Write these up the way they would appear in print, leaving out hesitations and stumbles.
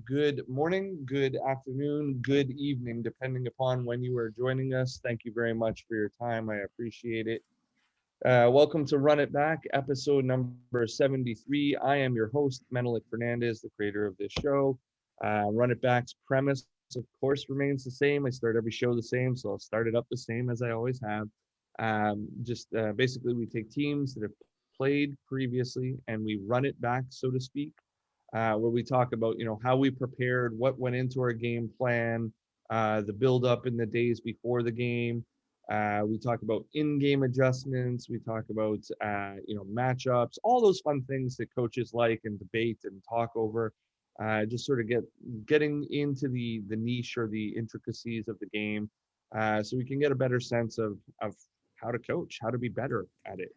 Good morning, good afternoon, good evening, depending upon when you are joining us. Thank you very much for your time. I appreciate it. Welcome to Run It Back, episode number 73. I am your host, Menelik Fernandez, the creator of this show. Run It Back's premise, of course, remains the same. I start every show the same, so I'll start it up the same as I always have. Basically, we take teams that have played previously and we run it back, so to speak, where we talk about how we prepared, what went into our game plan, the build up in the days before the game. We talk about in-game adjustments. We talk about matchups, all those fun things that coaches like and debate and talk over. Just sort of getting into the niche or the intricacies of the game, so we can get a better sense of how to coach, how to be better at it.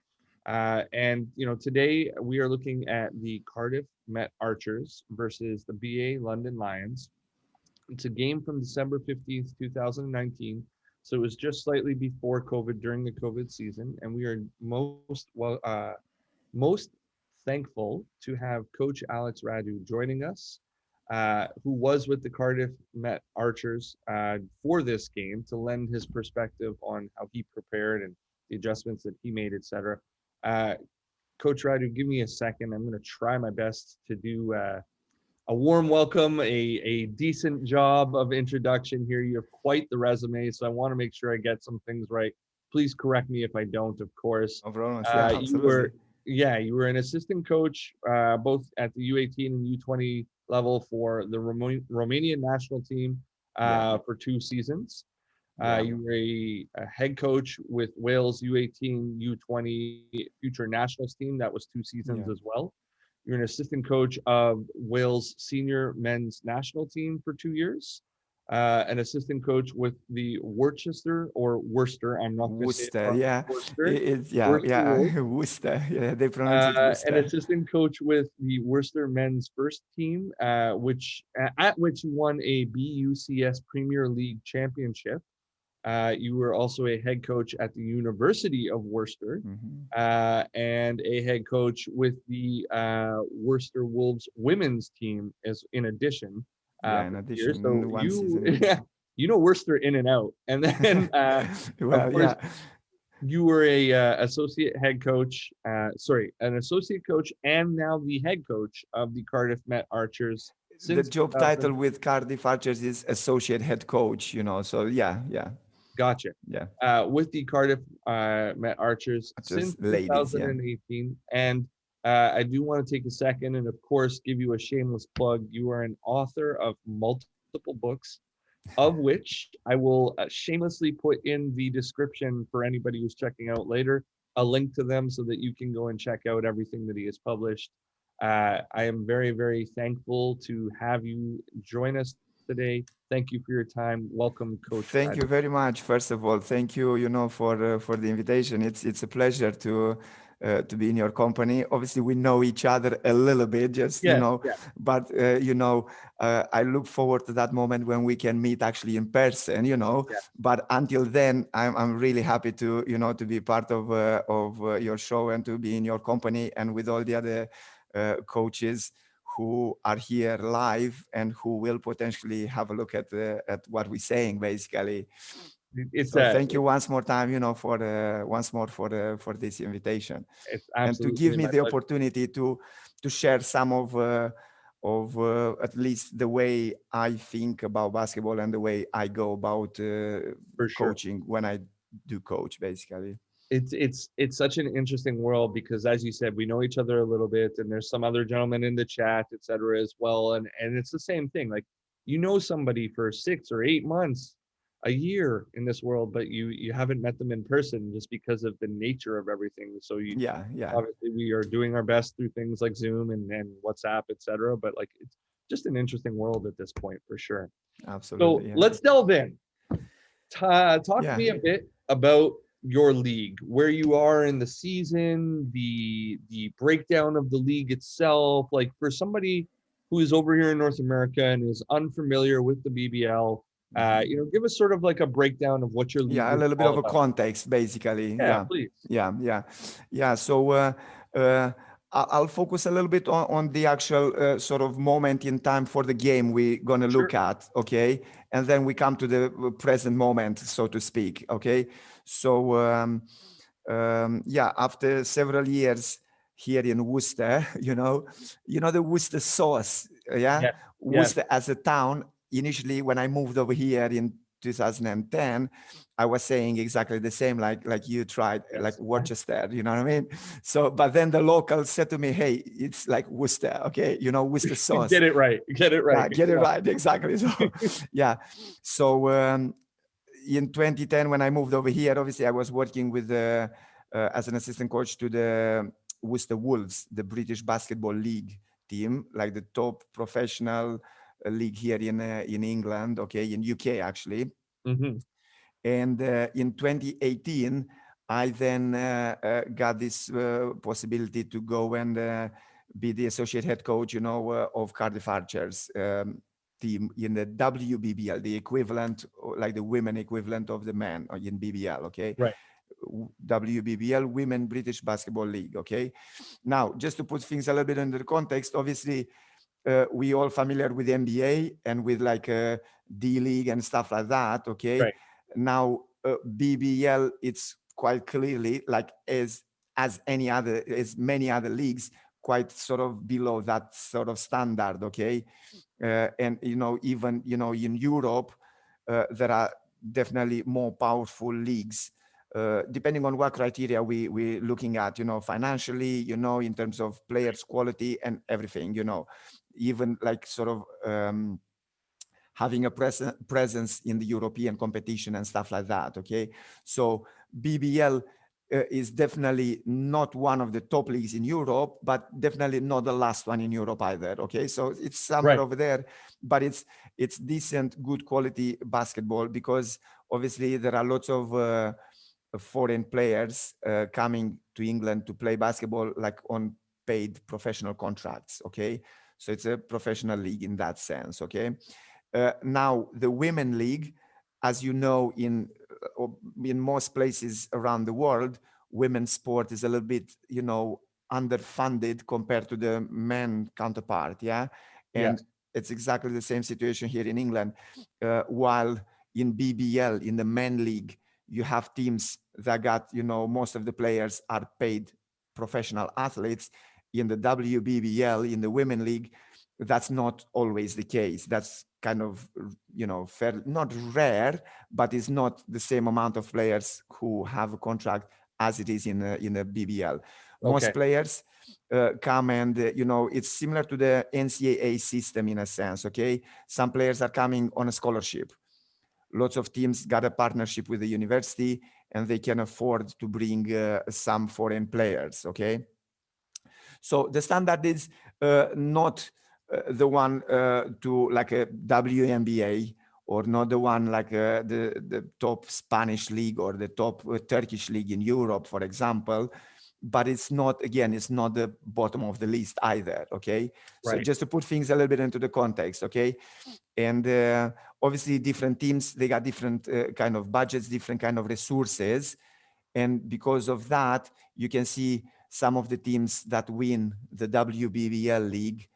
Today we are looking at the Cardiff Met Archers versus the BA London Lions. It's a game from December 15th, 2019. So it was just slightly before COVID, during the COVID season, and we are most thankful to have Coach Alex Radu joining us, who was with the Cardiff Met Archers for this game to lend his perspective on how he prepared and the adjustments that he made, etc. Uh, Coach Radu, give me a second. I'm going to try my best to do a warm welcome, a decent job of introduction here. You have quite the resume, so I want to make sure I get some things right. Please correct me if I don't, of course. No problems. Yeah, You absolutely. you were an assistant coach, both at the U18 and U20 level for the Romanian national team Yeah, for 2 seasons. yeah, You were a head coach with Wales U18, U20 future nationals team. That was 2 seasons as yeah. well. You're an assistant coach of Wales senior men's national team for 2 years. An assistant coach with the Worcester. I'm not going to say it Worcester. wrong. Yeah, it's yeah, Worcester Wolves. yeah. Worcester. Yeah, they pronounce it An Worcester. assistant coach with the Worcester men's first team, at which he won a BUCS Premier League championship. You were also a head coach at the University of Worcester, Hmm. and a head coach with the Worcester Wolves women's team as in addition Yeah, for in 2 years. addition, So one you, season. Yeah. Worcester in and out. And then, of Well, course, yeah. you were a associate head coach. An associate coach, and now the head coach of the Cardiff Met Archers The since job 2000. title with Cardiff Archers is associate head coach. So yeah, yeah, Gotcha. yeah. With the Cardiff Met Archers since Archers, ladies. Yeah. 2018. And I do want to take a second and, of course, give you a shameless plug. You are an author of multiple books, of which I will shamelessly put in the description for anybody who's checking out later, a link to them so that you can go and check out everything that he has published. I am very, very thankful to have you join us today. Thank you for your time. Welcome, Coach Radu. Thank you very much. First of all, thank you, for the invitation. It's a pleasure to be in your company. Obviously, we know each other a little bit, just Yes, yes. but I look forward to that moment when we can meet actually in person. Yeah. But until then, I'm really happy to be part of your show and to be in your company and with all the other coaches who are here live and who will potentially have a look at what we're saying, basically. It's So thank you once more time, for once more for this invitation it's and to absolutely give me my the pleasure. opportunity to share some of at least the way I think about basketball and the way I go about For sure. coaching when I do coach, basically. It's such an interesting world because, as you said, we know each other a little bit, and there's some other gentlemen in the chat, etc., as well. And it's the same thing. Like, somebody for 6 or 8 months, a year in this world, but you haven't met them in person just because of the nature of everything. So you Yeah, yeah, obviously we are doing our best through things like Zoom and WhatsApp, etc. But like, it's just an interesting world at this point for sure. So absolutely. Yeah, let's delve in. Talk to yeah. me a bit about your league, where you are in the season, the breakdown of the league itself. Like, for somebody who is over here in North America and is unfamiliar with the BBL, Mhm. give us sort of like a breakdown of what your league Yeah, a is little bit all of a about. context, basically. Yeah, Yeah, please. yeah, yeah, yeah. So I'll focus a little bit on the actual sort of moment in time for the game we're going to look Sure. at, okay? And then we come to the present moment, so to speak, okay? So, yeah, after several years here in Worcester, the Worcester sauce, yeah? Yes. Yes. Worcester as a town, initially when I moved over here in 2010, I was saying exactly the same, like you tried, like Yes. Worcester, you know what I mean? So, but then the locals said to me, "Hey, it's like Worcester, okay? Worcester sauce. Get it right. Get it right. Yeah, get it Yeah. right, exactly." So, yeah. So, in 2010, when I moved over here, obviously I was working with as an assistant coach to the Worcester Wolves, the British Basketball League team, like the top professional league here in England, okay, in UK actually. Mm-hmm. And in 2018, I then got this possibility to go and be the associate head coach, of Cardiff Archers team in the WBBL, the equivalent, like the women equivalent of the men in BBL, okay? Right. WBBL, Women British Basketball League, okay? Now, just to put things a little bit into the context, obviously, we all familiar with the NBA and with like D League and stuff like that, okay? Right. Now, BBL, it's quite clearly like as many other leagues, quite sort of below that sort of standard, okay? And even in Europe, there are definitely more powerful leagues. Depending on what criteria we're looking at, financially, in terms of players' quality and everything, even like sort of having a presence in the European competition and stuff like that. Okay, so BBL is definitely not one of the top leagues in Europe, but definitely not the last one in Europe either. Okay, so it's somewhere Right. over there, but it's decent, good quality basketball because obviously there are lots of foreign players coming to England to play basketball, like on paid professional contracts. Okay, so it's a professional league in that sense. Okay. Now, the women league, as you know, in most places around the world, women's sport is a little bit, underfunded compared to the men counterpart. Yeah, and Yes. it's exactly the same situation here in England. While in BBL, in the men league, you have teams that got, most of the players are paid professional athletes. In the WBBL, in the women league, that's not always the case. That's kind of, fair, not rare, but it's not the same amount of players who have a contract as it is in the BBL. Okay. Most players come and, it's similar to the NCAA system in a sense, okay? Some players are coming on a scholarship. Lots of teams got a partnership with the university and they can afford to bring some foreign players, okay? So the standard is not the one to like a WNBA, or not the one like the top Spanish league or the top Turkish league in Europe, for example. But it's not the bottom of the list either, okay? So Right. just to put things a little bit into the context, okay? And obviously different teams, they got different kind of budgets, different kind of resources. And because of that, you can see some of the teams that win the WBBL league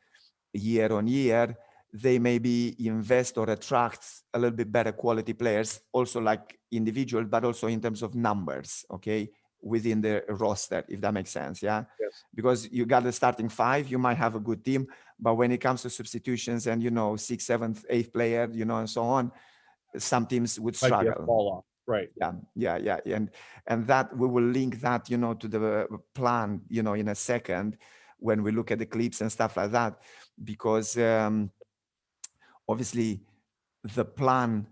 year on year, they maybe invest or attract a little bit better quality players, also like individual, but also in terms of numbers, okay, within the roster, if that makes sense. Yeah. Yes. Because you got the starting five, you might have a good team, but when it comes to substitutions and, sixth, seventh, eighth player, and so on, some teams would Might be a struggle. fall off. Right. Yeah. And that we will link that, to the plan, in a second when we look at the clips and stuff like that, because obviously the plan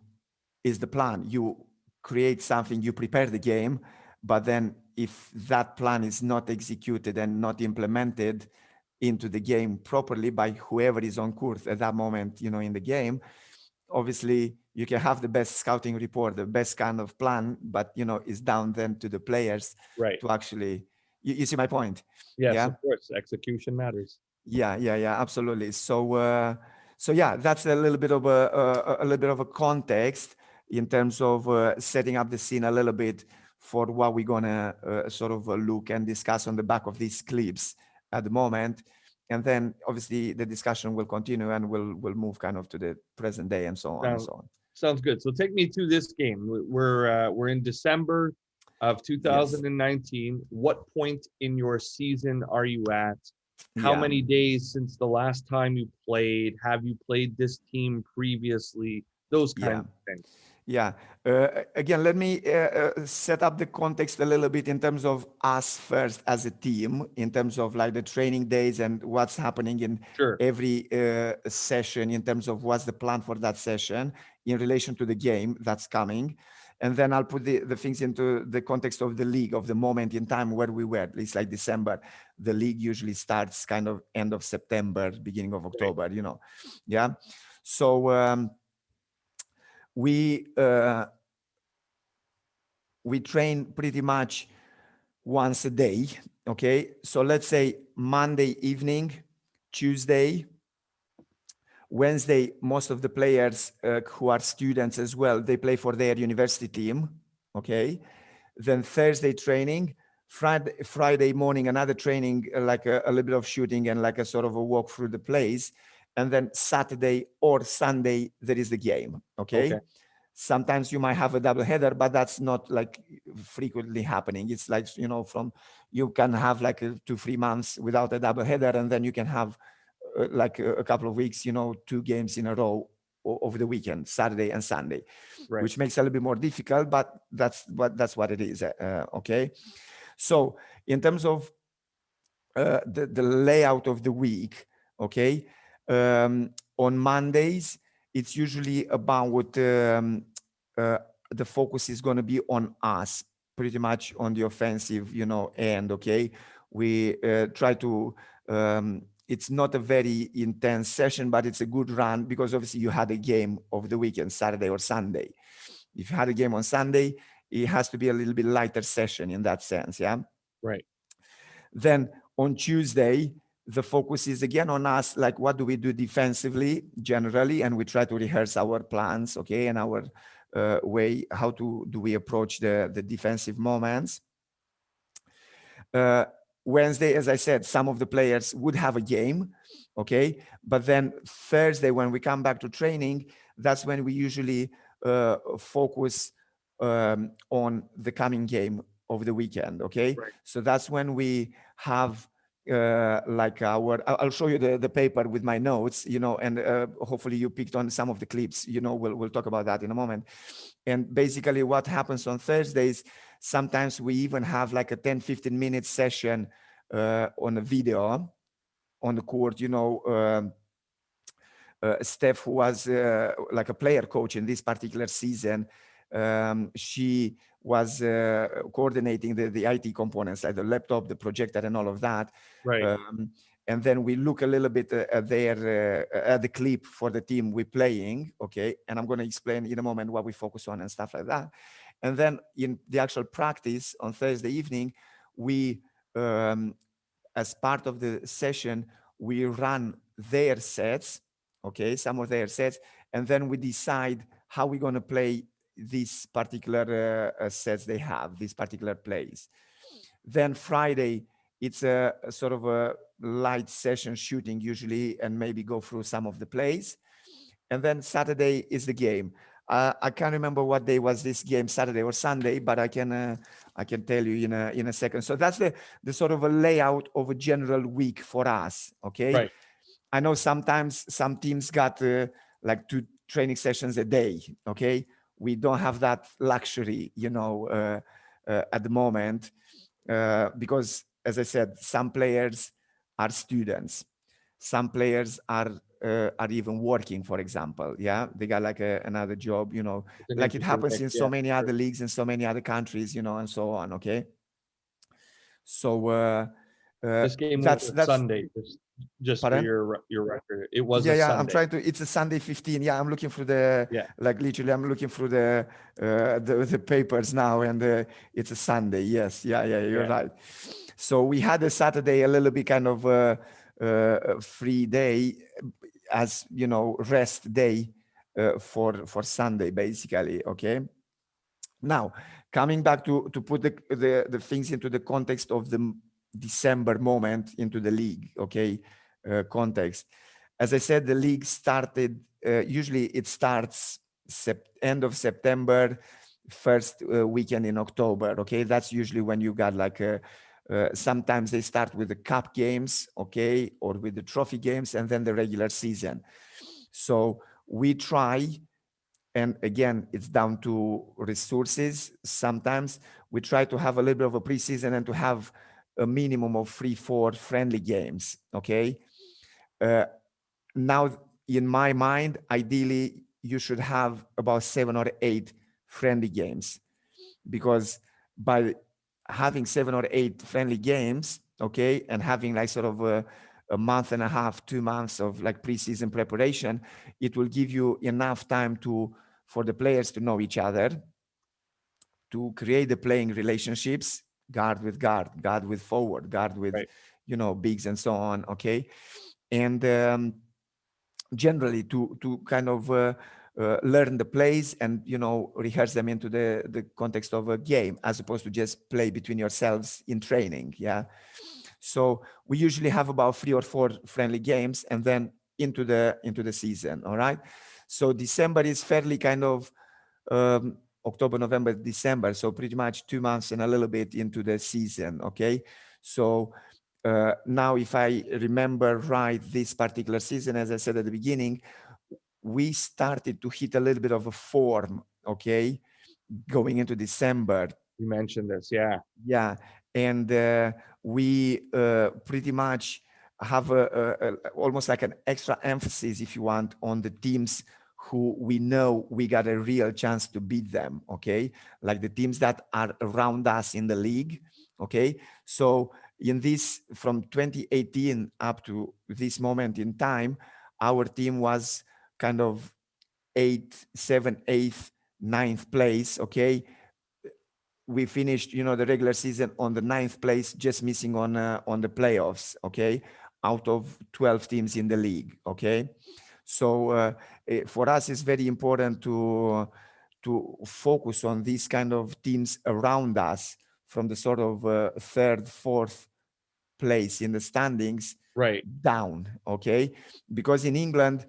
is the plan. You create something, you prepare the game, but then if that plan is not executed and not implemented into the game properly by whoever is on court at that moment, in the game, obviously you can have the best scouting report, the best kind of plan, but it's down then to the players Right. to actually, you see my point? Yes, Yeah. of course. Execution matters. Yeah, absolutely. So yeah, that's a little bit of a context in terms of setting up the scene a little bit for what we're gonna sort of look and discuss on the back of these clips at the moment. And then obviously the discussion will continue and we'll move kind of to the present day and so on and Sounds so on. sounds good. So take me through this game. We're in December of Yes. 2019. What point in your season are you at? How Yeah. many days since the last time you played? Have you played this team previously? Those Yeah. kinds of things. Yeah. Again, let me set up the context a little bit in terms of us first as a team, in terms of like the training days and what's happening in Sure. every session, in terms of what's the plan for that session in relation to the game that's coming. And then I'll put the things into the context of the league, of the moment in time where we were. It's like December. The league usually starts kind of end of September, beginning of Right. October, you know. Yeah. So we train pretty much once a day. Okay. So let's say Monday evening, Tuesday, Wednesday, most of the players who are students as well, they play for their university team. Okay. Then Thursday training, Friday morning, another training, like a little bit of shooting and like a sort of a walk through the place. And then Saturday or Sunday, there is the game. Okay. Okay. Sometimes you might have a double header, but that's not like frequently happening. It's like, you know, you can have like 2-3 months without a double header, and then you can have like a couple of weeks, you know, 2 games in a row over the weekend, Saturday and Sunday, Right. which makes it a little bit more difficult, but that's what it is. Okay. So in terms of the layout of the week, okay, on Mondays, it's usually about the focus is going to be on us, pretty much on the offensive, you know, end. Okay, we try to. It's not a very intense session, but it's a good run because obviously you had a game over the weekend, Saturday or Sunday. If you had a game on Sunday, it has to be a little bit lighter session in that sense. Yeah. Right. Then on Tuesday, the focus is again on us, like what do we do defensively generally, and we try to rehearse our plans, okay, and our way, how do we approach the defensive moments. Wednesday, as I said, some of the players would have a game, okay, but then Thursday, when we come back to training, that's when we usually focus on the coming game of the weekend, okay. Right. So that's when we have like I'll show you the paper with my notes, you know, and hopefully you picked on some of the clips, you know, we'll talk about that in a moment. And basically what happens on Thursdays, sometimes we even have like a 10-15 minute session on a video on the court, you know. Steph, who was like a player coach in this particular season, she was coordinating the IT components, like the laptop, the projector, and all of that. Right. And then we look a little bit at the clip for the team we're playing, okay? And I'm going to explain in a moment what we focus on and stuff like that. And then in the actual practice on Thursday evening, we, as part of the session, we run their sets, okay, some of their sets, and then we decide how we're going to play these particular sets they have, these particular plays. Then Friday, it's a sort of a light session shooting usually, and maybe go through some of the plays. And then Saturday is the game. I can't remember what day was this game, Saturday or Sunday, but I can tell you in a second. So that's the sort of a layout of a general week for us. Okay. Right. I know sometimes some teams got like 2 training sessions a day. Okay. We don't have that luxury, you know, at the moment, because as I said, some players are students. Some players are even working, for example. Yeah, they got like another job, you know, It's an like it interesting happens mix. in Yeah. so many Sure. other leagues in so many other countries, you know, and so on. Okay. So This game was that's a Sunday, just for pardon. your record. It was Yeah, a yeah. I'm Sunday. trying to. It's a Sunday 15. Yeah, I'm looking through the Yeah. like literally. I'm looking through the papers now, and it's a Sunday. Yes. Yeah, yeah. You're Yeah. right. So we had a Saturday a little bit kind of free day, as you know, rest day for Sunday, basically. Okay. Now, coming back to put the things into the context of December moment into the league, okay, context. As I said, the league started, usually it starts end of September, first weekend in October, okay? That's usually when you got like sometimes they start with the cup games, okay, or with the trophy games, and then the regular season. So we try, and again, it's down to resources. Sometimes we try to have a little bit of a preseason and to have a minimum of 3-4 friendly games, okay? Now, in my mind, ideally, you should have about 7 or 8 friendly games, because by having 7 or 8 friendly games, okay, and having like sort of a month and a half, 2 months of like preseason preparation, it will give you enough time for the players to know each other, to create the playing relationships, guard with guard, guard with forward, guard with, Right. bigs and so on, okay, and generally to kind of learn the plays and rehearse them into the context of a game, as opposed to just play between yourselves in training. Yeah, so we usually have about 3 or 4 friendly games and then into the season. All right, so December is fairly kind of October, November, December, so pretty much 2 months and a little bit into the season. Okay, so now, if I remember right, this particular season, as I said at the beginning, we started to hit a little bit of a form, okay, going into December. You mentioned this, yeah. Yeah, and we pretty much have almost like an extra emphasis, if you want, on the teams who we know we got a real chance to beat them, okay? Like the teams that are around us in the league, okay? So in this, from 2018 up to this moment in time, our team was kind of 8th, 7th, 8th, 9th place, okay? We finished, the regular season on the 9th place, just missing on the playoffs, okay, out of 12 teams in the league, okay. So for us, it's very important to focus on these kind of teams around us, from the sort of third, fourth place in the standings Right. down, okay, because in England,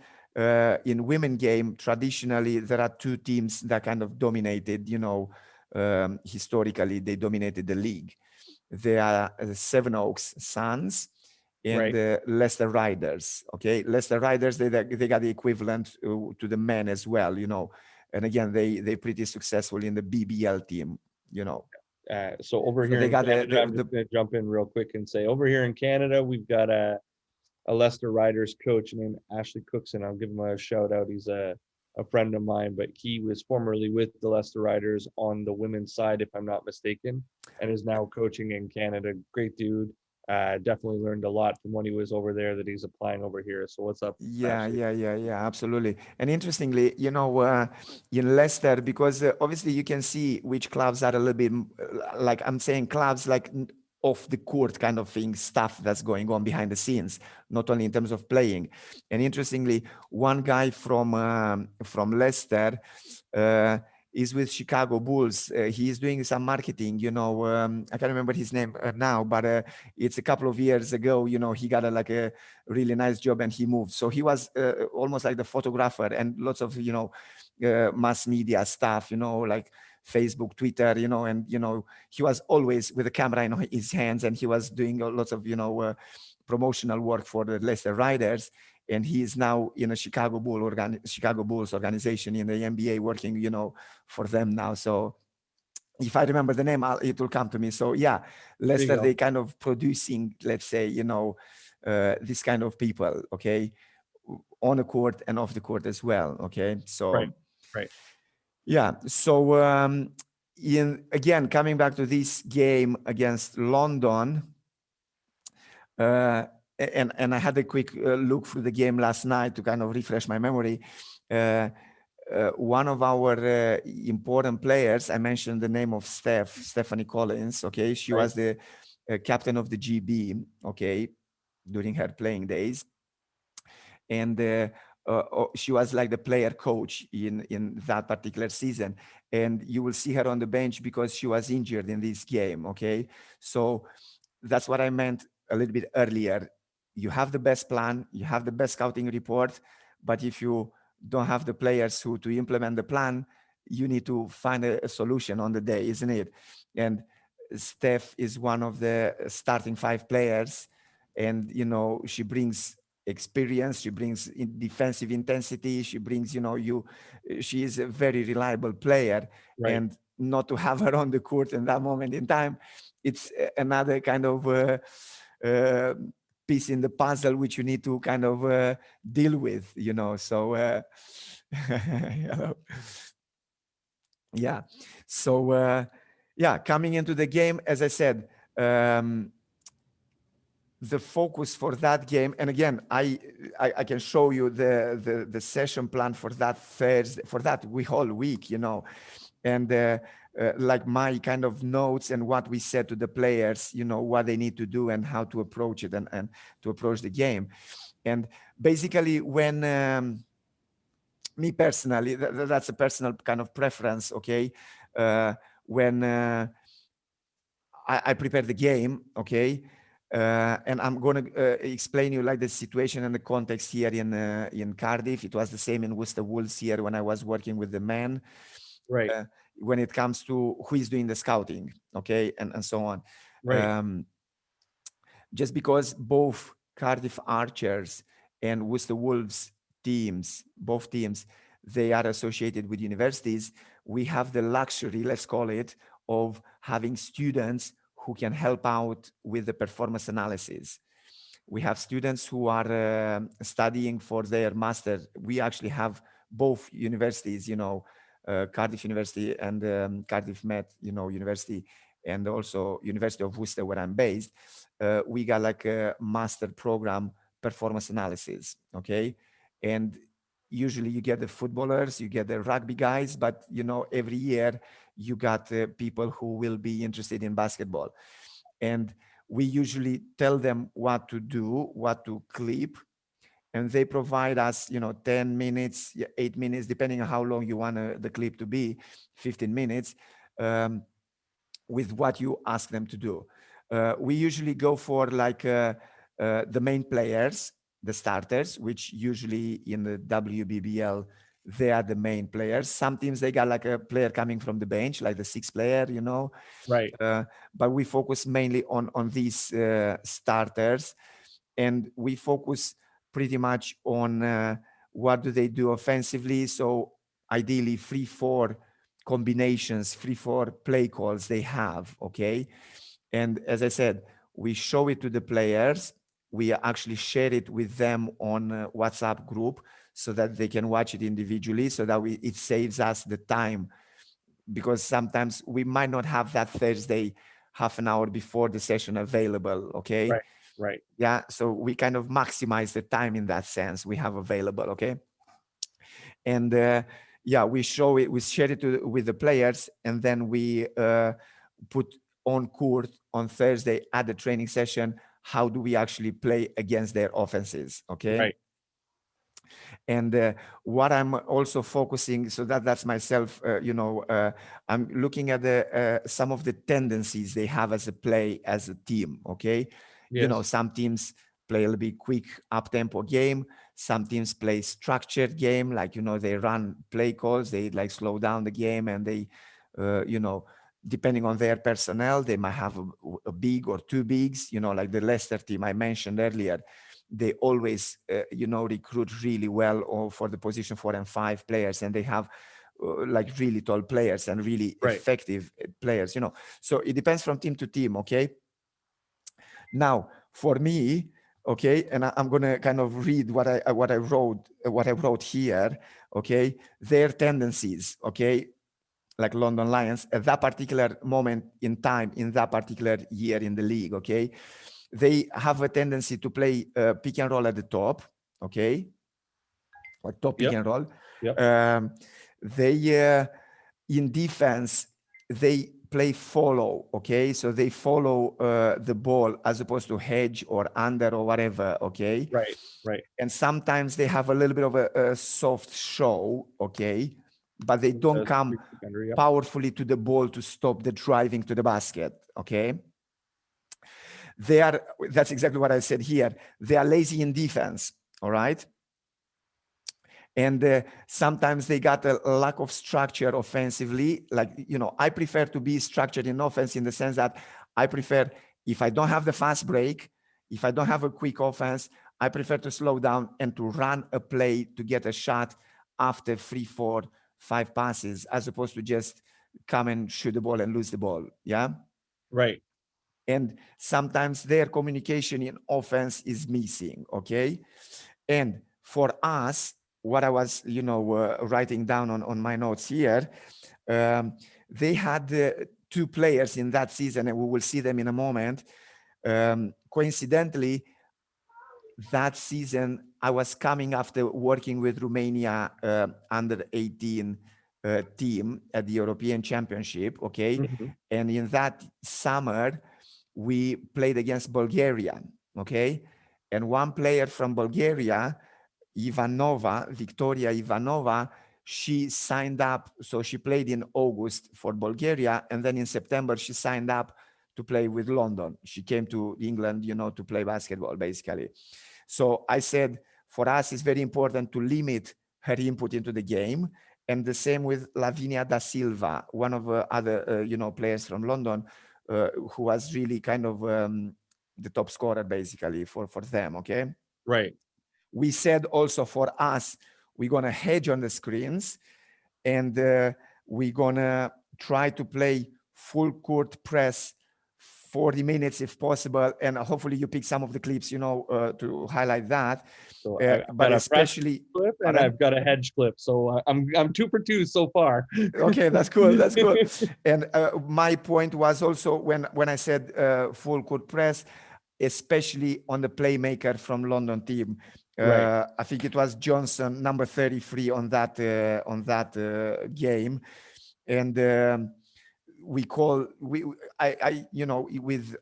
in women game, traditionally there are 2 teams that kind of dominated, historically they dominated the league. They are Seven Oaks Suns and Right. the Leicester Riders, okay. Leicester Riders, they got the equivalent to the men as well, and again, they're pretty successful in the BBL team, So over so here they in got Canada, I'm just going to jump in real quick and say, over here in Canada, we've got a Leicester Riders coach named Ashley Cookson. I'll give him a shout out. He's a friend of mine, but he was formerly with the Leicester Riders on the women's side, if I'm not mistaken, and is now coaching in Canada. Great dude. Definitely learned a lot from when he was over there that he's applying over here. So what's up, Yeah, Ashley? yeah, yeah, yeah, absolutely. And interestingly, in Leicester, because obviously you can see which clubs are a little bit like, I'm saying, clubs like off the court kind of thing, stuff that's going on behind the scenes, not only in terms of playing. And interestingly, one guy from Leicester is with Chicago Bulls. He's doing some marketing, I can't remember his name now, but it's a couple of years ago, he got like a really nice job and he moved. So he was almost like the photographer and lots of, mass media stuff, like Facebook, Twitter, and, he was always with a camera in his hands, and he was doing lots of, promotional work for the Leicester Riders. And he is now in a Chicago Bulls organization in the NBA working, for them now. So if I remember the name, it will come to me. So yeah, Leicester, they kind of producing, let's say, this kind of people, okay, on the court and off the court as well, okay. So Right. yeah, so again, coming back to this game against London, and I had a quick look through the game last night to kind of refresh my memory. One of our important players, I mentioned the name of Stephanie Collins. Okay, she was the captain of the GB. Okay, during her playing days, and she was like the player coach in that particular season. And you will see her on the bench because she was injured in this game. Okay, so that's what I meant a little bit earlier. You have the best plan, you have the best scouting report, but if you don't have the players who to implement the plan, you need to find a solution on the day, isn't it? And Steph is one of the starting 5 players, and she brings experience, she brings defensive intensity, she brings she is a very reliable player. Right. And not to have her on the court in that moment in time, it's another kind of uh, piece in the puzzle which you need to kind of deal with, so hello. Yeah. So yeah, coming into the game, as I said, the focus for that game, and again, I can show you the session plan for that Thursday, for that whole week, and like my kind of notes and what we said to the players, what they need to do and how to approach it, and to approach the game. And basically, when me personally, that's a personal kind of preference, okay? When I prepare the game, okay? And I'm going to explain you like the situation and the context here in Cardiff. It was the same in Worcester Wolves here when I was working with the men. Right. When it comes to who is doing the scouting, okay, and so on. Right. Just because both Cardiff Archers and Worcester Wolves teams, both teams, they are associated with universities, we have the luxury, let's call it, of having students who can help out with the performance analysis. We have students who are studying for their master. We actually have both universities, Cardiff University and Cardiff Met, University, and also University of Worcester, where I'm based. We got like a master program performance analysis, okay? And usually you get the footballers, you get the rugby guys, but every year you got people who will be interested in basketball. And we usually tell them what to do, what to clip, and they provide us 10 minutes, 8 minutes, depending on how long you want the clip to be, 15 minutes, with what you ask them to do. We usually go for like the main players, the starters, which usually in the WBBL, they are the main players. Some teams, they got like a player coming from the bench, like the 6th player, Right. But we focus mainly on these starters, and we focus pretty much on what do they do offensively. So ideally 3-4 combinations, 3-4 play calls they have, okay? And as I said, we show it to the players. We actually share it with them on a WhatsApp group so that they can watch it individually, so that it saves us the time, because sometimes we might not have that Thursday half an hour before the session available, okay? Right. Right. Yeah, so we kind of maximize the time in that sense we have available, okay? And yeah, we show it, we share it with the players, and then we put on court on Thursday at the training session, how do we actually play against their offenses, okay? Right. And what I'm also focusing, so that's myself, I'm looking at the some of the tendencies they have as a team, okay? Yes. Some teams play a little bit quick up-tempo game. Some teams play structured game, like, they run play calls, they like slow down the game, and they, depending on their personnel, they might have a big or 2 bigs, like the Leicester team I mentioned earlier. They always, recruit really well, or for the position 4 and 5 players, and they have like really tall players and really Right. effective players, So it depends from team to team, okay? Now, for me, okay, and I'm gonna kind of read what I wrote here, okay? Their tendencies, okay, like London Lions at that particular moment in time, in that particular year in the league, okay? They have a tendency to play pick and roll at the top, okay? Or top pick Yep. and roll. Yep. They, in defense, they play follow, okay? So they follow the ball as opposed to hedge or under or whatever, okay? Right. Right. And sometimes they have a little bit of a soft show, okay? But they don't come Under, yep. powerfully to the ball to stop the driving to the basket, okay? That's exactly what I said here. They are lazy in defense, all right? And sometimes they got a lack of structure offensively. Like, I prefer to be structured in offense in the sense that I prefer, if I don't have the fast break, if I don't have a quick offense, I prefer to slow down and to run a play to get a shot after 3, 4, 5 passes, as opposed to just come and shoot the ball and lose the ball. Yeah. Right. And sometimes their communication in offense is missing. Okay. And for us, what I was, writing down on my notes here, they had 2 players in that season, and we will see them in a moment. Coincidentally, that season, I was coming after working with Romania under 18 team at the European Championship, okay? Mm-hmm. And in that summer, we played against Bulgaria, okay? And one player from Bulgaria, Victoria Ivanova, she signed up. So she played in August for Bulgaria. And then in September, she signed up to play with London. She came to England, to play basketball, basically. So I said, for us, it's very important to limit her input into the game. And the same with Lavinia da Silva, one of other, players from London, who was really kind of the top scorer, basically, for them, okay? Right. We said also for us, we're going to hedge on the screens, and we're going to try to play full court press 40 minutes if possible. And hopefully you pick some of the clips, to highlight that. So I've But got a press especially clip and I've got a hedge clip. So I'm 2 for 2 so far. Okay, that's cool. That's cool. And my point was also when I said full court press, especially on the playmaker from London team. Right. I think it was Johnson, number 33 on that game, and with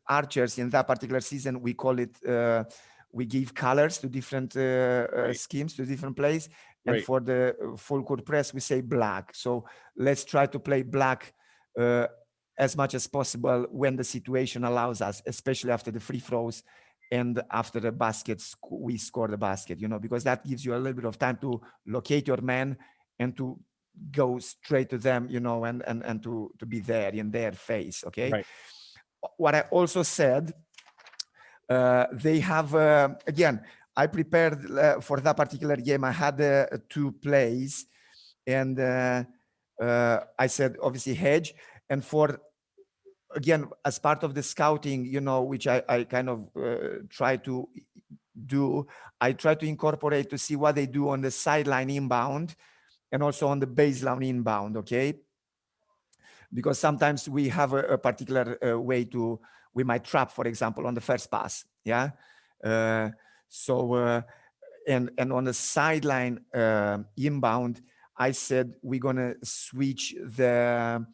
archers in that particular season, we call it. We give colors to different Right. schemes, to different plays. And Right. for the full court press, we say black. So let's try to play black as much as possible when the situation allows us, especially after the free throws and after the baskets, we score the basket, because that gives you a little bit of time to locate your man and to go straight to them, and to be there in their face, okay? Right. What I also said, they have, again, I prepared for that particular game, I had 2 plays, and I said, obviously, hedge. And again, as part of the scouting, which I kind of try to do, I try to incorporate to see what they do on the sideline inbound and also on the baseline inbound, okay? Because sometimes we have a particular way we might trap, for example, on the first pass, yeah? And on the sideline inbound, I said we're gonna switch the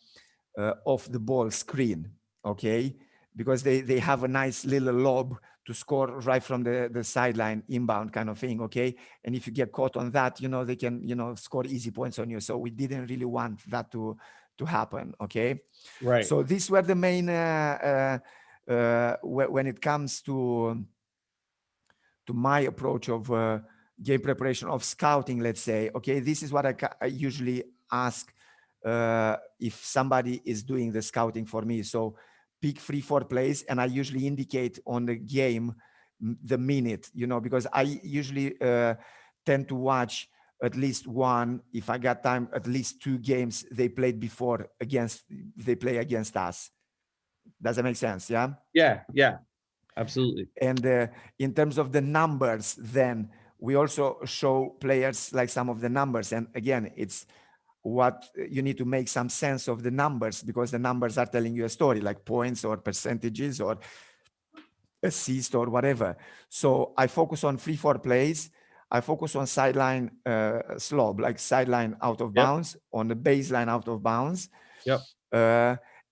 off the ball screen, okay? Because they have a nice little lob to score right from the sideline inbound kind of thing, okay? And if you get caught on that, they can, score easy points on you. So we didn't really want that to happen, okay? Right. So these were the main, when it comes to my approach of game preparation, of scouting, let's say, okay, this is what I usually ask if somebody is doing the scouting for me. So pick 3, 4 plays, and I usually indicate on the game the minute, because I usually tend to watch at least one, if I got time, at least 2 games they played before they play against us. Does that make sense? Yeah. Yeah. Absolutely. And in terms of the numbers, then we also show players like some of the numbers. And again, it's what you need to make some sense of the numbers, because the numbers are telling you a story, like points or percentages or assist or whatever. So I focus on 3, 4 plays. I focus on sideline slob, like sideline out of bounds, on the baseline out of bounds. Yep.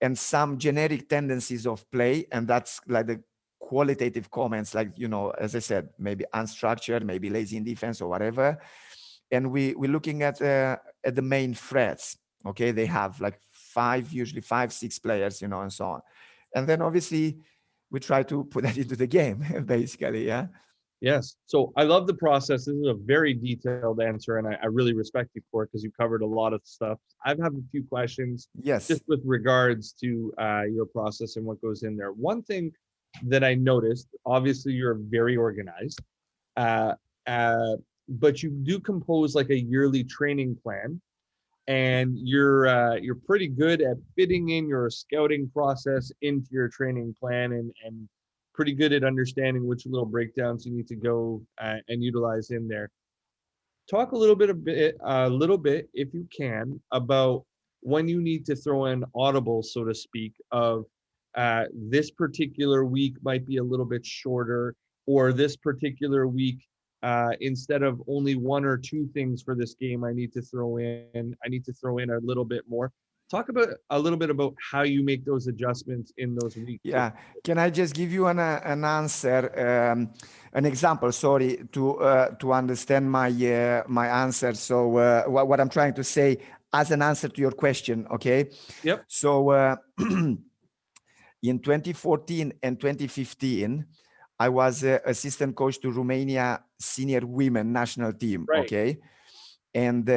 And some generic tendencies of play. And that's like the qualitative comments, like, as I said, maybe unstructured, maybe lazy in defense or whatever. And we're looking at the main threats. Okay, they have like usually 5, 6 players, and so on. And then obviously we try to put that into the game, basically. Yeah. Yes. So I love the process. This is a very detailed answer, and I really respect you for it because you covered a lot of stuff. I have a few questions Yes. just with regards to your process and what goes in there. One thing that I noticed, obviously, you're very organized, uh, uh, but you do compose like a yearly training plan, and you're pretty good at fitting in your scouting process into your training plan, and pretty good at understanding which little breakdowns you need to go and utilize in there. Talk a little bit, if you can, about when you need to throw in audibles, so to speak, of this particular week might be a little bit shorter, or this particular week, instead of only one or two things for this game, I need to throw in a little bit more. Talk about a little bit about how you make those adjustments in those weeks. Yeah. Can I just give you an answer, an example? Sorry, to understand my answer. So what I'm trying to say as an answer to your question. Okay. Yep. So in 2014 and 2015, I was assistant coach to Romania senior women national team. Right. Okay. And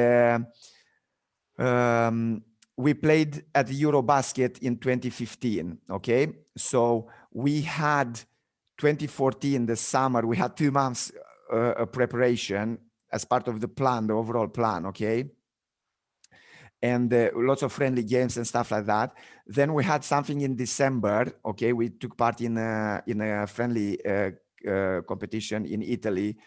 we played at the Eurobasket in 2015. Okay. So we had 2014, the summer, we had 2 months preparation as part of the plan, the overall plan. Okay. And lots of friendly games and stuff like that. Then we had something in December. Okay. We took part in a friendly competition in Italy.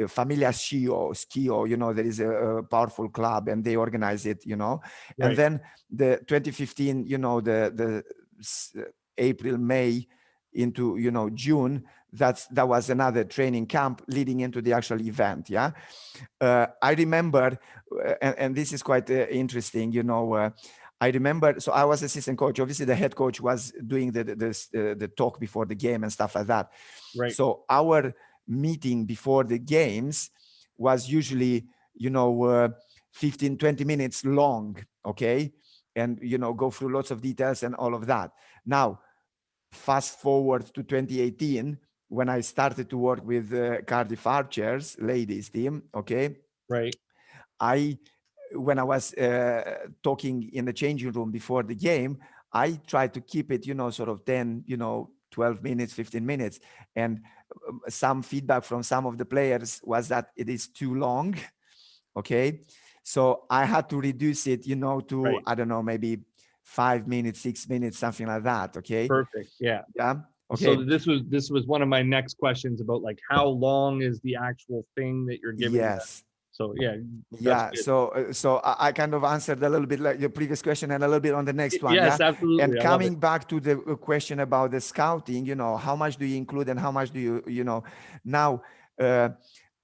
Familia Schio, you know, there is a powerful club and they organize it, you know. Right. And then the 2015, you know, the April, May into, you know, June, that was another training camp leading into the actual event. Yeah. I remember, and this is quite interesting, you know, I remember, so I was assistant coach. Obviously, the head coach was doing the talk before the game and stuff like that. Right. So our meeting before the games was usually, you know, 15, 20 minutes long. Okay. And, you know, go through lots of details and all of that. Now, fast forward to 2018, when I started to work with Cardiff Archers ladies team. Okay. Right. When I was talking in the changing room before the game, I tried to keep it, you know, sort of 10, you know, 12 minutes, 15 minutes. And some feedback from some of the players was that it is too long. Okay. So I had to reduce it, you know, to, Right. I don't know, maybe 5 minutes, 6 minutes, something like that. Okay. Perfect. Yeah. Yeah. Okay. So this was one of my next questions about like how long is the actual thing that you're giving them. Yes. So yeah. Yeah. Good. So I kind of answered a little bit like the previous question and a little bit on the next one. Yes, Yeah. absolutely. And I love coming it. back to the question about the scouting, you know, how much do you include and how much do you know, now,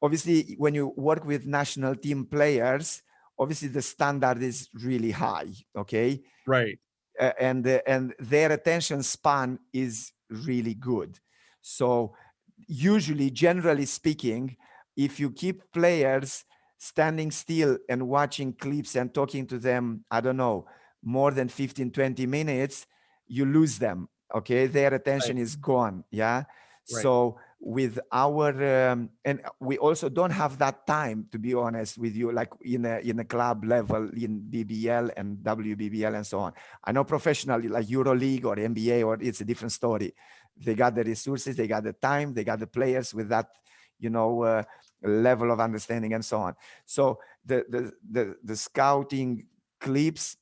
obviously when you work with national team players, obviously the standard is really high. Okay. Right. And their attention span is really good. So usually, generally speaking, if you keep players standing still and watching clips and talking to them, I don't know, more than 15, 20 minutes, you lose them. Okay. Their attention is gone. Yeah. Right. So with our, and we also don't have that time, to be honest with you, like in a club level in BBL and WBBL and so on. I know professionally like EuroLeague or NBA, or it's a different story. They got the resources, they got the time, they got the players with that, you know, level of understanding and so on. So the scouting clips,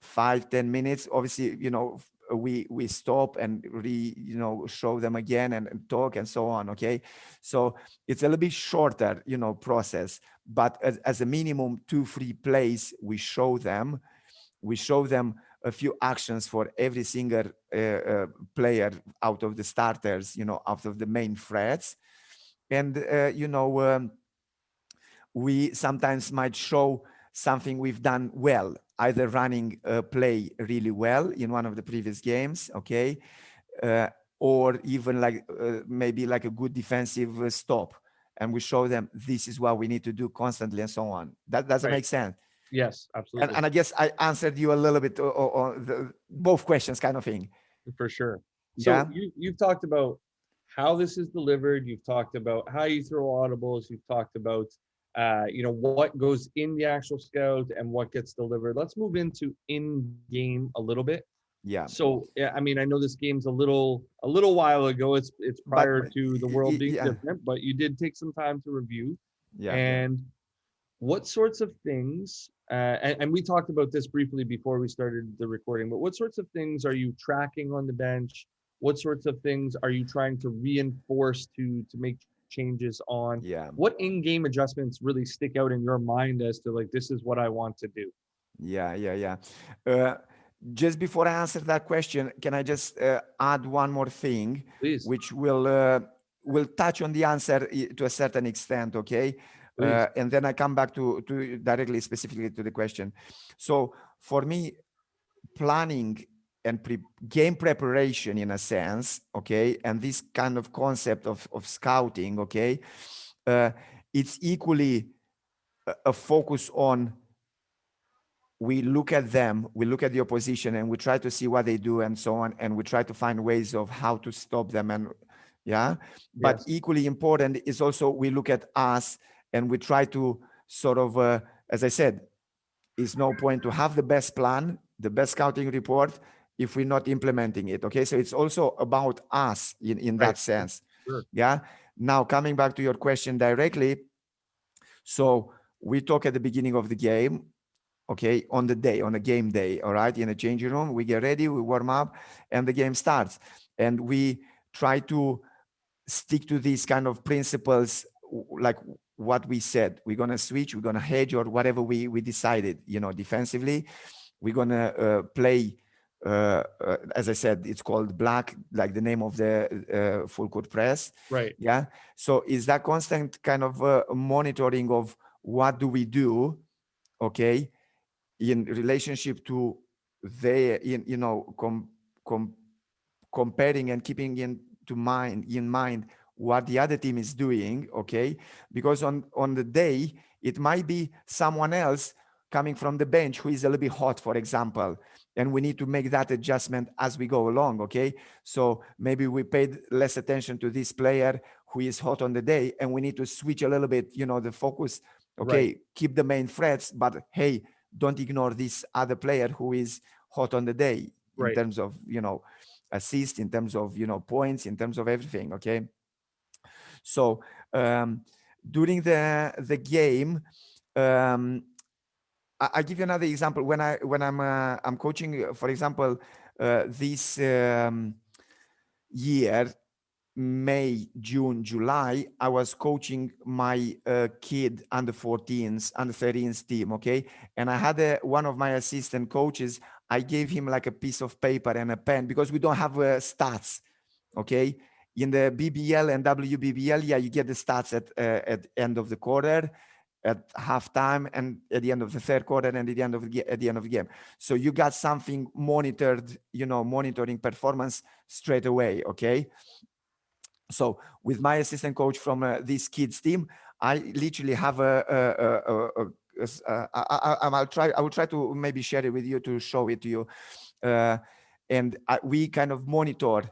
5-10 minutes, obviously, you know, we stop and you know, show them again and talk and so on. Okay. So it's a little bit shorter, you know, process, but as a minimum 2-3 plays, we show them a few actions for every single player out of the starters, you know, out of the main threats. And, you know, we sometimes might show something we've done well, either running a play really well in one of the previous games, okay, or even like maybe like a good defensive stop. And we show them this is what we need to do constantly and so on. That doesn't make sense. Yes, absolutely. And I guess I answered you a little bit on both questions kind of thing. For sure. So Yeah, you've talked about how this is delivered. You've talked about how you throw audibles. You've talked about what goes in the actual scout and what gets delivered. Let's move into in game a little bit. yeah. So yeah, I mean, I know this game's a little while ago. It's But prior to the world being yeah, different, but you did take some time to review. yeah, And what sorts of things, and we talked about this briefly before we started the recording, but what sorts of things are you tracking on the bench? What sorts of things are you trying to reinforce to make changes on? yeah, What in-game adjustments really stick out in your mind as to like, this is what I want to do? yeah. Uh, just before I answer that question, can I just add one more thing, Please, which will touch on the answer to a certain extent, okay? please. And then I come back to directly, specifically to the question. So for me, planning and game preparation, in a sense, okay, and this kind of concept of scouting, okay, uh, it's equally a focus on, we look at them, we look at the opposition, and we try to see what they do and so on, and we try to find ways of how to stop them. And yeah, but Yes. equally important is also we look at us and we try to sort of, as I said, it's no point to have the best plan, the best scouting report, if we're not implementing it. Okay, so it's also about us in Right. that sense. Sure. Yeah. Now coming back to your question directly, so we talk at the beginning of the game, okay, on the day, on a game day, all right, in a changing room, we get ready, we warm up, and the game starts. And we try to stick to these kind of principles, like what we said. We're going to switch, we're going to hedge, or whatever we decided, defensively. We're going to play, as I said, it's called black, like the name of the full court press. Right. Yeah. So is that constant kind of monitoring of what do we do, okay, in relationship to their, com, comparing and keeping in mind what the other team is doing, okay, because on the day it might be someone else coming from the bench who is a little bit hot, for example, and we need to make that adjustment as we go along, okay. So maybe we paid less attention to this player who is hot on the day, and we need to switch a little bit, the focus, Right. okay, keep the main threats, but hey, don't ignore this other player who is hot on the day, in Right. terms of, assist, in terms of, points, in terms of everything, okay. So during the game, um, I give you another example. I'm coaching, for example, this year, May, June, July, I was coaching my kid under 14s, under 13s team, okay? And I had one of my assistant coaches, I gave him like a piece of paper and a pen, because we don't have stats, okay? In the BBL and WBBL, yeah, you get the stats at end of the quarter, at halftime, and at the end of the third quarter, and at the end of the game. So you got something monitored, monitoring performance straight away, okay? So with my assistant coach from this kids team, I literally have I will try to maybe share it with you to show it to you. And we kind of monitor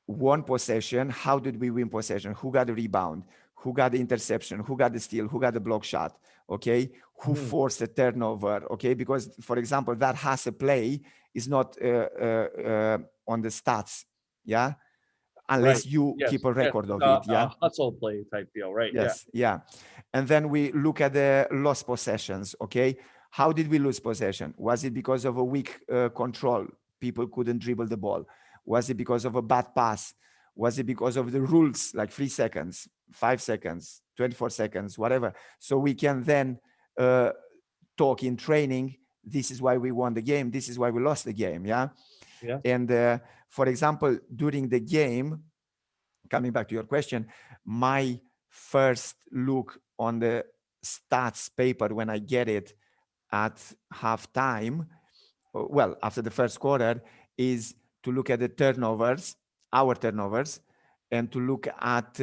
one possession. How did we win possession? Who got the rebound? Who got the interception? Who got the steal? Who got the block shot? Okay. Who forced the turnover? Okay. Because, for example, that has a play is not on the stats. Yeah. Right. Unless you Yes. keep a Yes. record of A it. Yeah. hustle play type deal. Right. Yeah. Yes. Yeah. And then we look at the lost possessions. Okay. How did we lose possession? Was it because of a weak control? People couldn't dribble the ball. Was it because of a bad pass? Was it because of the rules, like 3 seconds, 5 seconds, 24 seconds, whatever? So we can then talk in training. This is why we won the game. This is why we lost the game. Yeah. Yeah. And for example, during the game, coming back to your question, my first look on the stats paper when I get it at halftime, well, after the first quarter, is to look at the turnovers, our turnovers, and to look at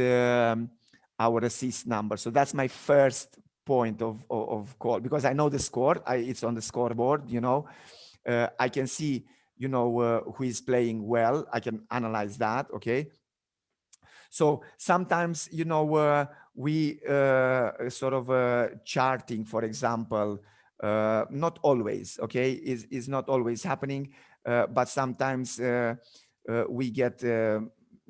our assist number. So that's my first point of call, because I know the score. It's on the scoreboard. I can see, who is playing well. I can analyze that. Okay. So sometimes, we sort of charting, for example, not always, okay, is not always happening, but sometimes we get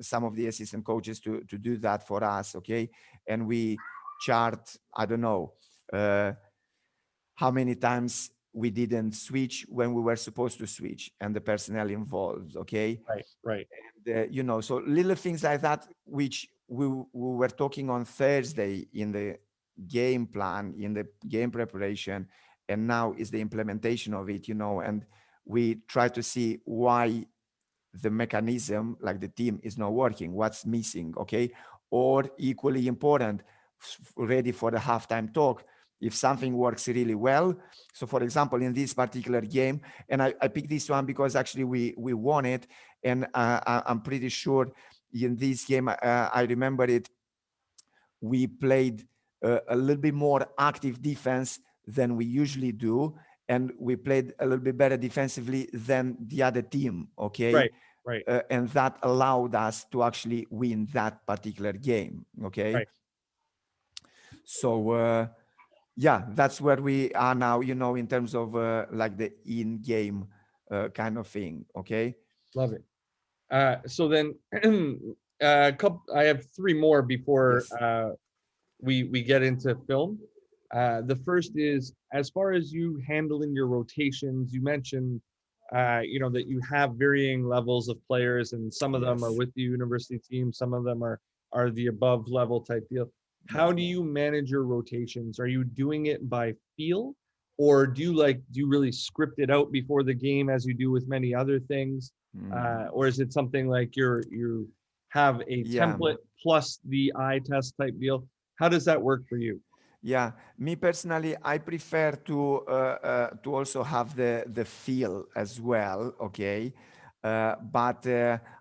some of the assistant coaches to do that for us, okay, and we chart, I don't know, how many times we didn't switch when we were supposed to switch and the personnel involved, okay. Right, right, So little things like that, which we were talking on Thursday in the game plan, in the game preparation, and now is the implementation of it, and we try to see why the mechanism, like the team, is not working, what's missing, okay? Or equally important, ready for the halftime talk, if something works really well. So for example, in this particular game, and I picked this one because actually we won it, and I'm pretty sure in this game, I remember it, we played a little bit more active defense than we usually do, and we played a little bit better defensively than the other team, okay? right, right, And that allowed us to actually win that particular game, okay? right. So yeah, that's where we are now, in terms of like the in-game kind of thing, okay? Love it. So then, I have three more before Yes. we get into film. The first is, as far as you handling your rotations, you mentioned that you have varying levels of players, and some of them are Yes. with the university team, some of them are the above level type deal. Yeah. How do you manage your rotations? Are you doing it by feel, or do you really script it out before the game as you do with many other things? Or is it something like you have a Yeah. template plus the eye test type deal? How does that work for you? Yeah, me personally, I prefer to also have the feel as well. Okay, but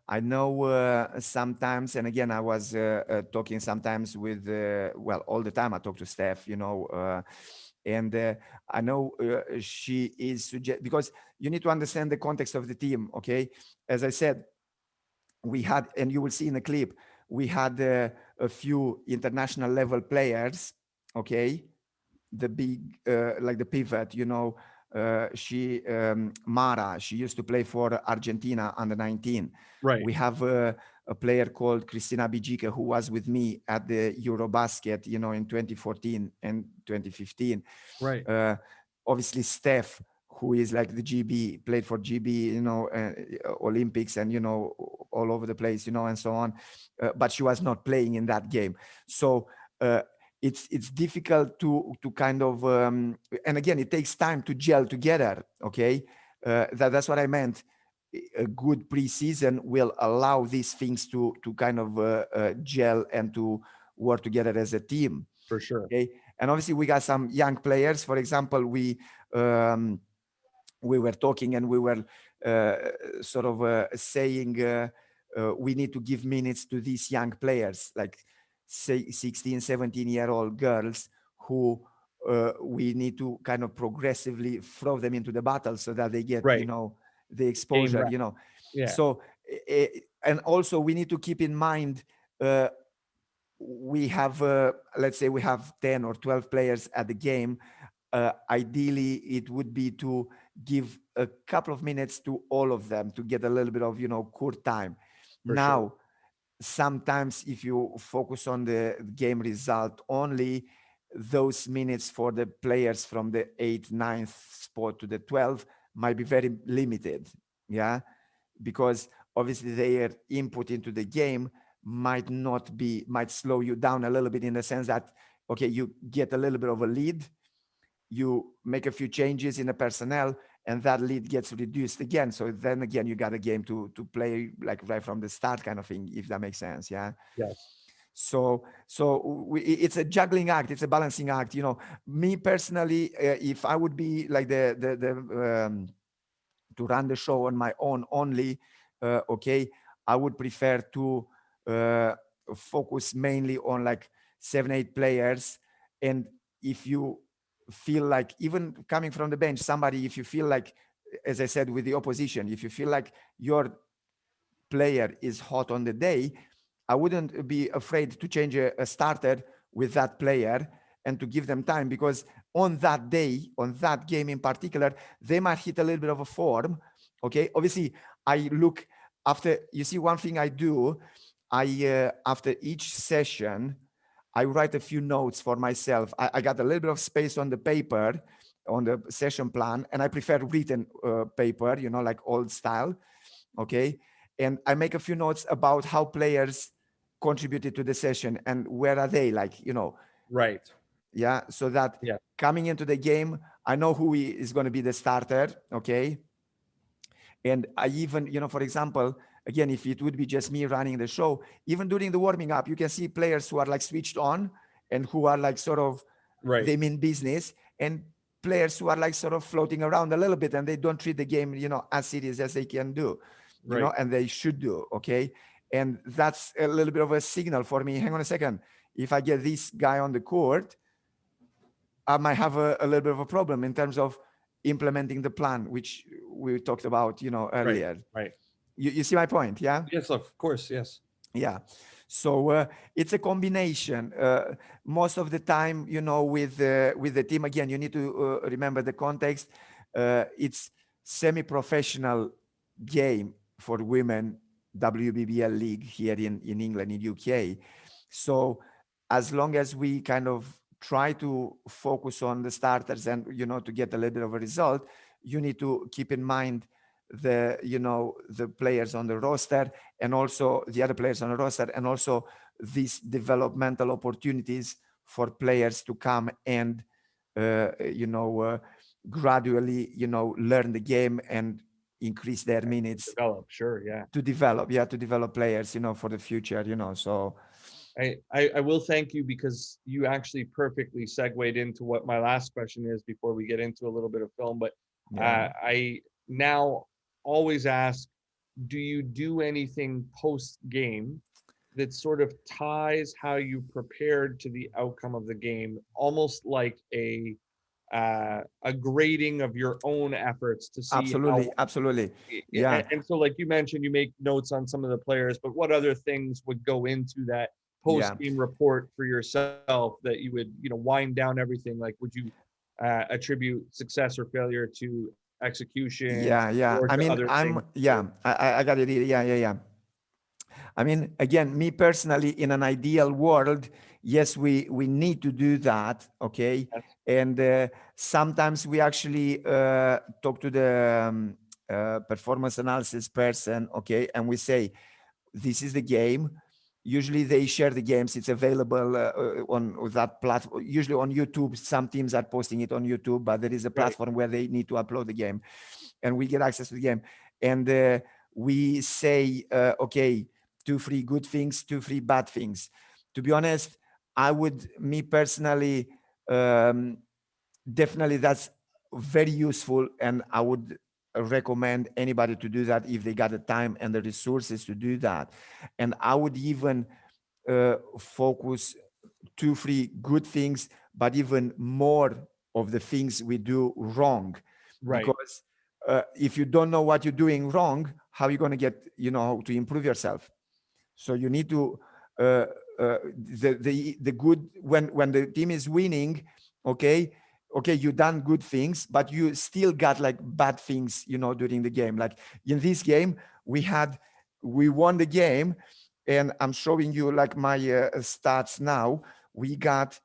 I know sometimes, and again, I was talking sometimes with well, all the time I talk to Steph, and I know she is because you need to understand the context of the team. Okay, as I said, we had, and you will see in the clip, we had a few international level players, okay, the big like the pivot, she Mara, she used to play for Argentina under 19. Right, We have a player called Cristina Bigica who was with me at the Eurobasket, in 2014 and 2015. right, uh, Obviously Steph, who is like the GB, played for GB, Olympics, and all over the place, and so on, but she was not playing in that game. So it's difficult to kind of and again, it takes time to gel together, okay. That's what I meant. A good preseason will allow these things to kind of gel and to work together as a team, for sure. okay. And obviously we got some young players. For example, we were talking, and we were uh, sort of saying we need to give minutes to these young players, like say 16, 17-year-old girls who we need to kind of progressively throw them into the battle so that they get, Right. the Game exposure, rep. Yeah, So, and also we need to keep in mind, we have, let's say we have 10 or 12 players at the game. Ideally, it would be to give a couple of minutes to all of them to get a little bit of, court time. for sure. Now, sometimes if you focus on the game result only, those minutes for the players from the 8th, 9th spot to the 12th might be very limited. Yeah. Because obviously their input into the game might slow you down a little bit, in the sense that, okay, you get a little bit of a lead, you make a few changes in the personnel, and that lead gets reduced again. So then again, you got a game to play, like right from the start, kind of thing, if that makes sense. Yeah. Yes. So it's a juggling act, it's a balancing act. Me personally, if I would be like the to run the show on my own only, okay, I would prefer to uh, focus mainly on like 7, 8 players. And if you feel like, even coming from the bench, somebody, if you feel like as I said, with the opposition. If you feel like your player is hot on the day, I wouldn't be afraid to change a starter with that player and to give them time, because on that day, on that game in particular, they might hit a little bit of a form. Okay. Obviously, I look after, you see, one thing I do, after each session, I write a few notes for myself. I got a little bit of space on the paper, on the session plan, and I prefer written paper, like old style. Okay. And I make a few notes about how players contributed to the session and where are they, Right. yeah, so that Yeah. coming into the game, I know who is going to be the starter. Okay. And I even, for example, again, if it would be just me running the show, even during the warming up, you can see players who are like switched on and who are like sort of, Right. they mean business, and players who are like sort of floating around a little bit and they don't treat the game, as serious as they can do, Right. and they should do. Okay. And that's a little bit of a signal for me. Hang on a second. If I get this guy on the court, I might have a little bit of a problem in terms of implementing the plan, which we talked about, Right. earlier. Right. You see my point? Yeah. Yes, of course. Yes. Yeah. So it's a combination. Most of the time, with the team, again, you need to remember the context. It's semi-professional game for women, WBBL league here in England, in UK. So as long as we kind of try to focus on the starters and, to get a little bit of a result, you need to keep in mind the players on the roster, and also the other players on the roster, and also these developmental opportunities for players to come and gradually learn the game and increase their minutes Develop. Sure. Yeah. to develop players for the future, so I will thank you, because you actually perfectly segued into what my last question is before we get into a little bit of film. But yeah. I now always ask, do you do anything post game that sort of ties how you prepared to the outcome of the game, almost like a grading of your own efforts to see how. Absolutely. Yeah. And so, like you mentioned, you make notes on some of the players, but what other things would go into that Yeah. post-game report for yourself that you would, wind down everything? Like, would you attribute success or failure to execution Yeah. or I to mean, other things? I got it. Yeah. I mean, again, me personally, in an ideal world, yes, we need to do that. Okay. Yes. And sometimes we actually talk to the performance analysis person. Okay. And we say, this is the game. Usually they share the games. It's available on that platform, usually on YouTube. Some teams are posting it on YouTube, but there is a Right. platform where they need to upload the game, and we get access to the game. And we say, okay, 2-3 good things, 2-3 bad things. To be honest, I would, me personally, definitely that's very useful, and I would recommend anybody to do that if they got the time and the resources to do that. And I would even focus 2-3 good things, but even more of the things we do wrong. Right. Because if you don't know what you're doing wrong, how are you going to get, to improve yourself? So you need to uh, the good, when the team is winning, okay, you done good things, but you still got like bad things, during the game. Like in this game, we won the game, and I'm showing you like my stats now. We got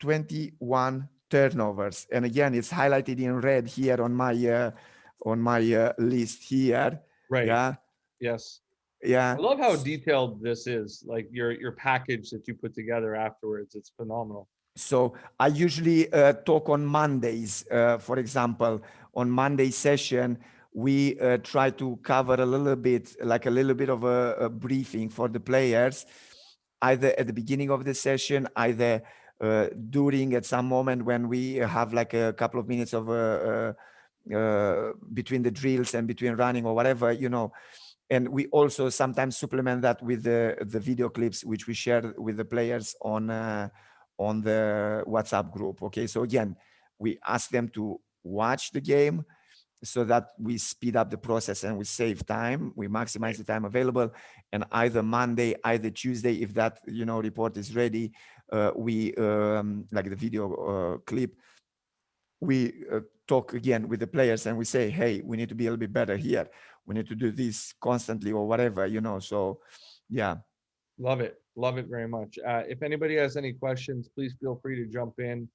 21 turnovers, and again, it's highlighted in red here on my list here. Right. Yeah. Yes. Yeah. I love how detailed this is, like your package that you put together afterwards. It's phenomenal. So I usually talk on Mondays. For example, on Monday session, we try to cover a little bit, like a little bit of a briefing for the players, either at the beginning of the session, either during, at some moment when we have like a couple of minutes of between the drills and between running or whatever, and we also sometimes supplement that with the video clips which we share with the players on the WhatsApp group. Okay, so again, we ask them to watch the game, so that we speed up the process and we save time, we maximize the time available. And either Monday, either Tuesday, if that report is ready, we like the video clip, we talk again with the players and we say, hey, we need to be a little bit better here, we need to do this constantly or whatever, so yeah. Love it very much. If anybody has any questions, please feel free to jump in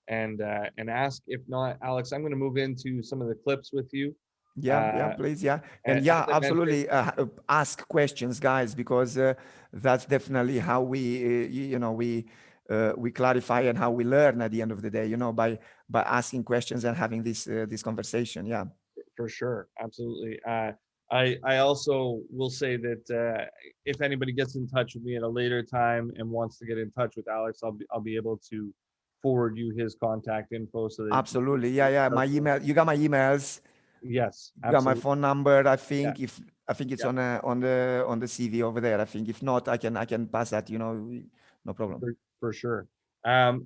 and ask. If not, Alex, I'm going to move into some of the clips with you. Yeah, please, yeah. And As yeah, I mentioned, absolutely, ask questions, guys, because that's definitely how we clarify and how we learn at the end of the day, by asking questions and having this conversation. Yeah. for sure, absolutely. I also will say that if anybody gets in touch with me at a later time and wants to get in touch with Alex, I'll be able to forward you his contact info so that Absolutely. Yeah. My email, you got my emails, yes, you got my absolutely. phone number. Yeah, I think it's yeah, on the CV over there. I think if not, I can pass that, no problem. for sure.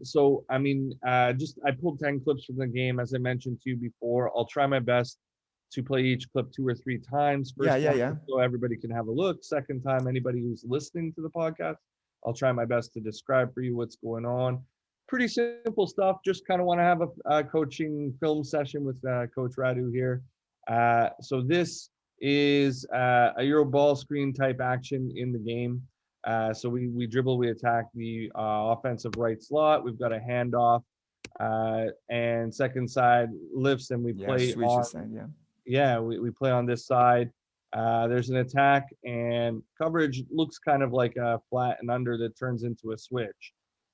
So I mean, just I pulled 10 clips from the game, as I mentioned to you before. I'll try my best to play each clip 2 or 3 times. Yeah, First yeah, one, yeah. so everybody can have a look. Second time, anybody who's listening to the podcast, I'll try my best to describe for you what's going on. Pretty simple stuff. Just kind of want to have a coaching film session with Coach Radu here. So this is a Euro ball screen type action in the game. So we dribble, we attack the offensive right slot. We've got a handoff, and second side lifts, and we Yeah, play switch the on. side. Yeah. Yeah, we play on this side. There's an attack, and coverage looks kind of like a flat and under that turns into a switch.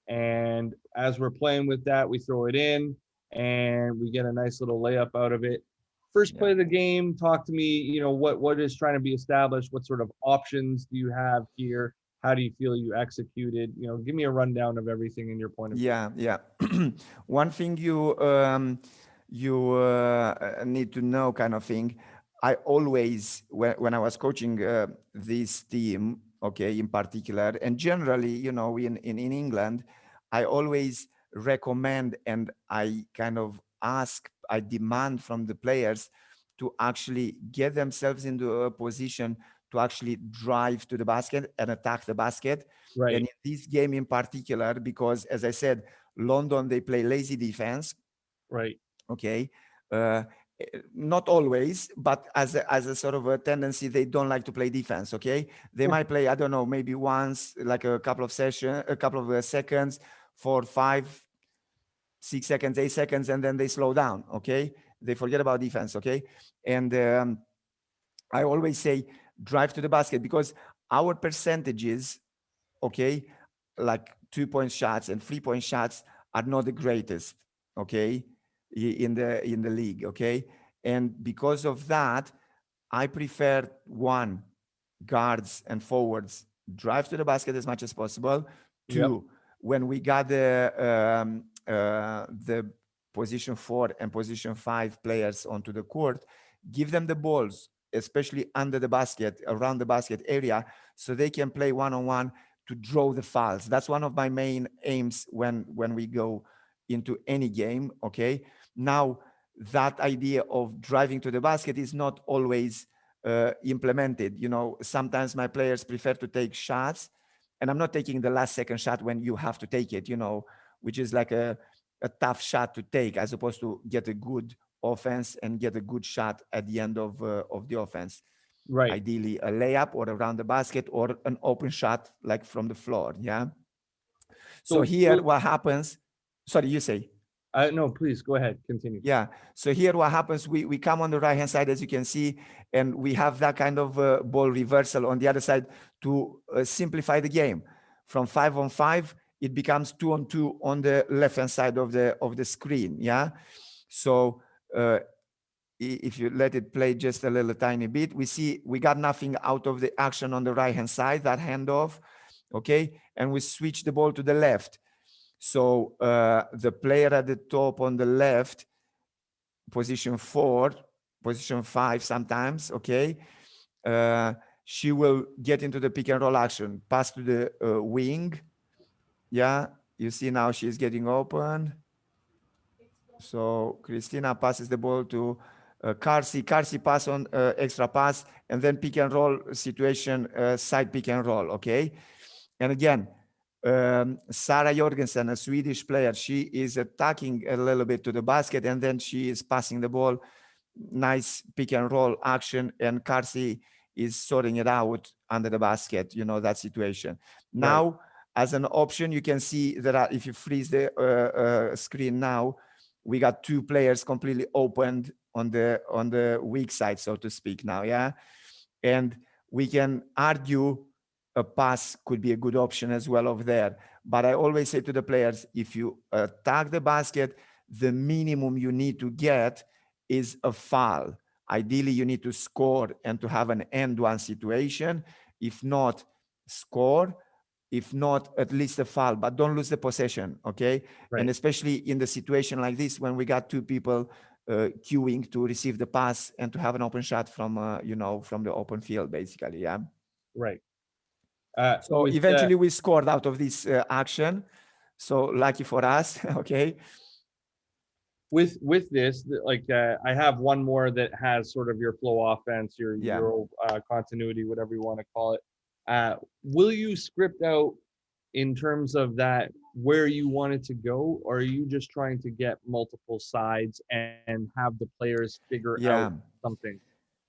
And as we're playing with that, we throw it in, and we get a nice little layup out of it. First Yeah. play of the game, talk to me, what is trying to be established? What sort of options do you have here? How do you feel you executed? Give me a rundown of everything in your point of view. Yeah. One thing you need to know, kind of thing. I always, when I was coaching this team, okay, in particular, and generally, in England, I always recommend and I kind of I demand from the players to actually get themselves into a position to actually drive to the basket and attack the basket. And Right, in this game in particular, because as I said, London, they play lazy defense. right. Okay. Uh, Not always, but as a sort of a tendency, they don't like to play defense. Okay. They might play, I don't know, maybe once, like a couple of seconds, 4, 5, 6 seconds, 8 seconds, and then they slow down. Okay. They forget about defense. Okay. And I always say drive to the basket because our percentages, okay, like 2 point shots and 3 point shots are not the greatest, okay, in the league, okay. And because of that, I prefer one, guards and forwards drive to the basket as much as possible. Yep. Two, when we got the position 4 and position 5 players onto the court, give them the balls, especially under the basket, around the basket area, so they can play one-on-one to draw the fouls. That's one of my main aims when we go into any game. Okay. Now, that idea of driving to the basket is not always implemented. Sometimes my players prefer to take shots, and I'm not taking the last second shot when you have to take it, which is like a tough shot to take, as opposed to get a good offense and get a good shot at the end of the offense. Right. Ideally, a layup or around the basket or an open shot like from the floor. Yeah. So So, here, so what happens? Sorry, you say. no, please go ahead. Continue. Yeah. So here, what happens? We come on the right hand side, as you can see, and we have that kind of ball reversal on the other side to simplify the game. From 5-on-5, it becomes 2-on-2 on the left hand side of the screen. Yeah. So if you let it play just a little tiny bit, we see we got nothing out of the action on the right hand side, that handoff. Okay. And we switch the ball to the left. So the player at the top on the left, position 4, position 5 sometimes, okay, she will get into the pick and roll action, pass to the wing. Yeah, you see now she's getting open. So Christina passes the ball to Carsi pass on extra pass, and then pick and roll situation, side pick and roll, okay? And again, Sarah Jorgensen, a Swedish player, she is attacking a little bit to the basket, and then she is passing the ball. Nice pick and roll action, and Carsi is sorting it out under the basket, that situation. Right. Now, as an option, you can see that if you freeze the screen now, we got two players completely opened on the weak side, so to speak now, yeah? And we can argue a pass could be a good option as well over there. But I always say to the players, if you attack the basket, the minimum you need to get is a foul. Ideally, you need to score and to have an end-one situation. If not, score. If not, at least a foul, but don't lose the possession, okay? Right. And especially in the situation like this, when we got two people queuing to receive the pass and to have an open shot from, from the open field, basically, yeah? Right. So eventually we scored out of this action. So lucky for us, okay? With this, like I have one more that has sort of your flow offense, your Euro continuity, whatever you want to call it. Will you script out in terms of that where you want it to go, or are you just trying to get multiple sides and have the players figure out something?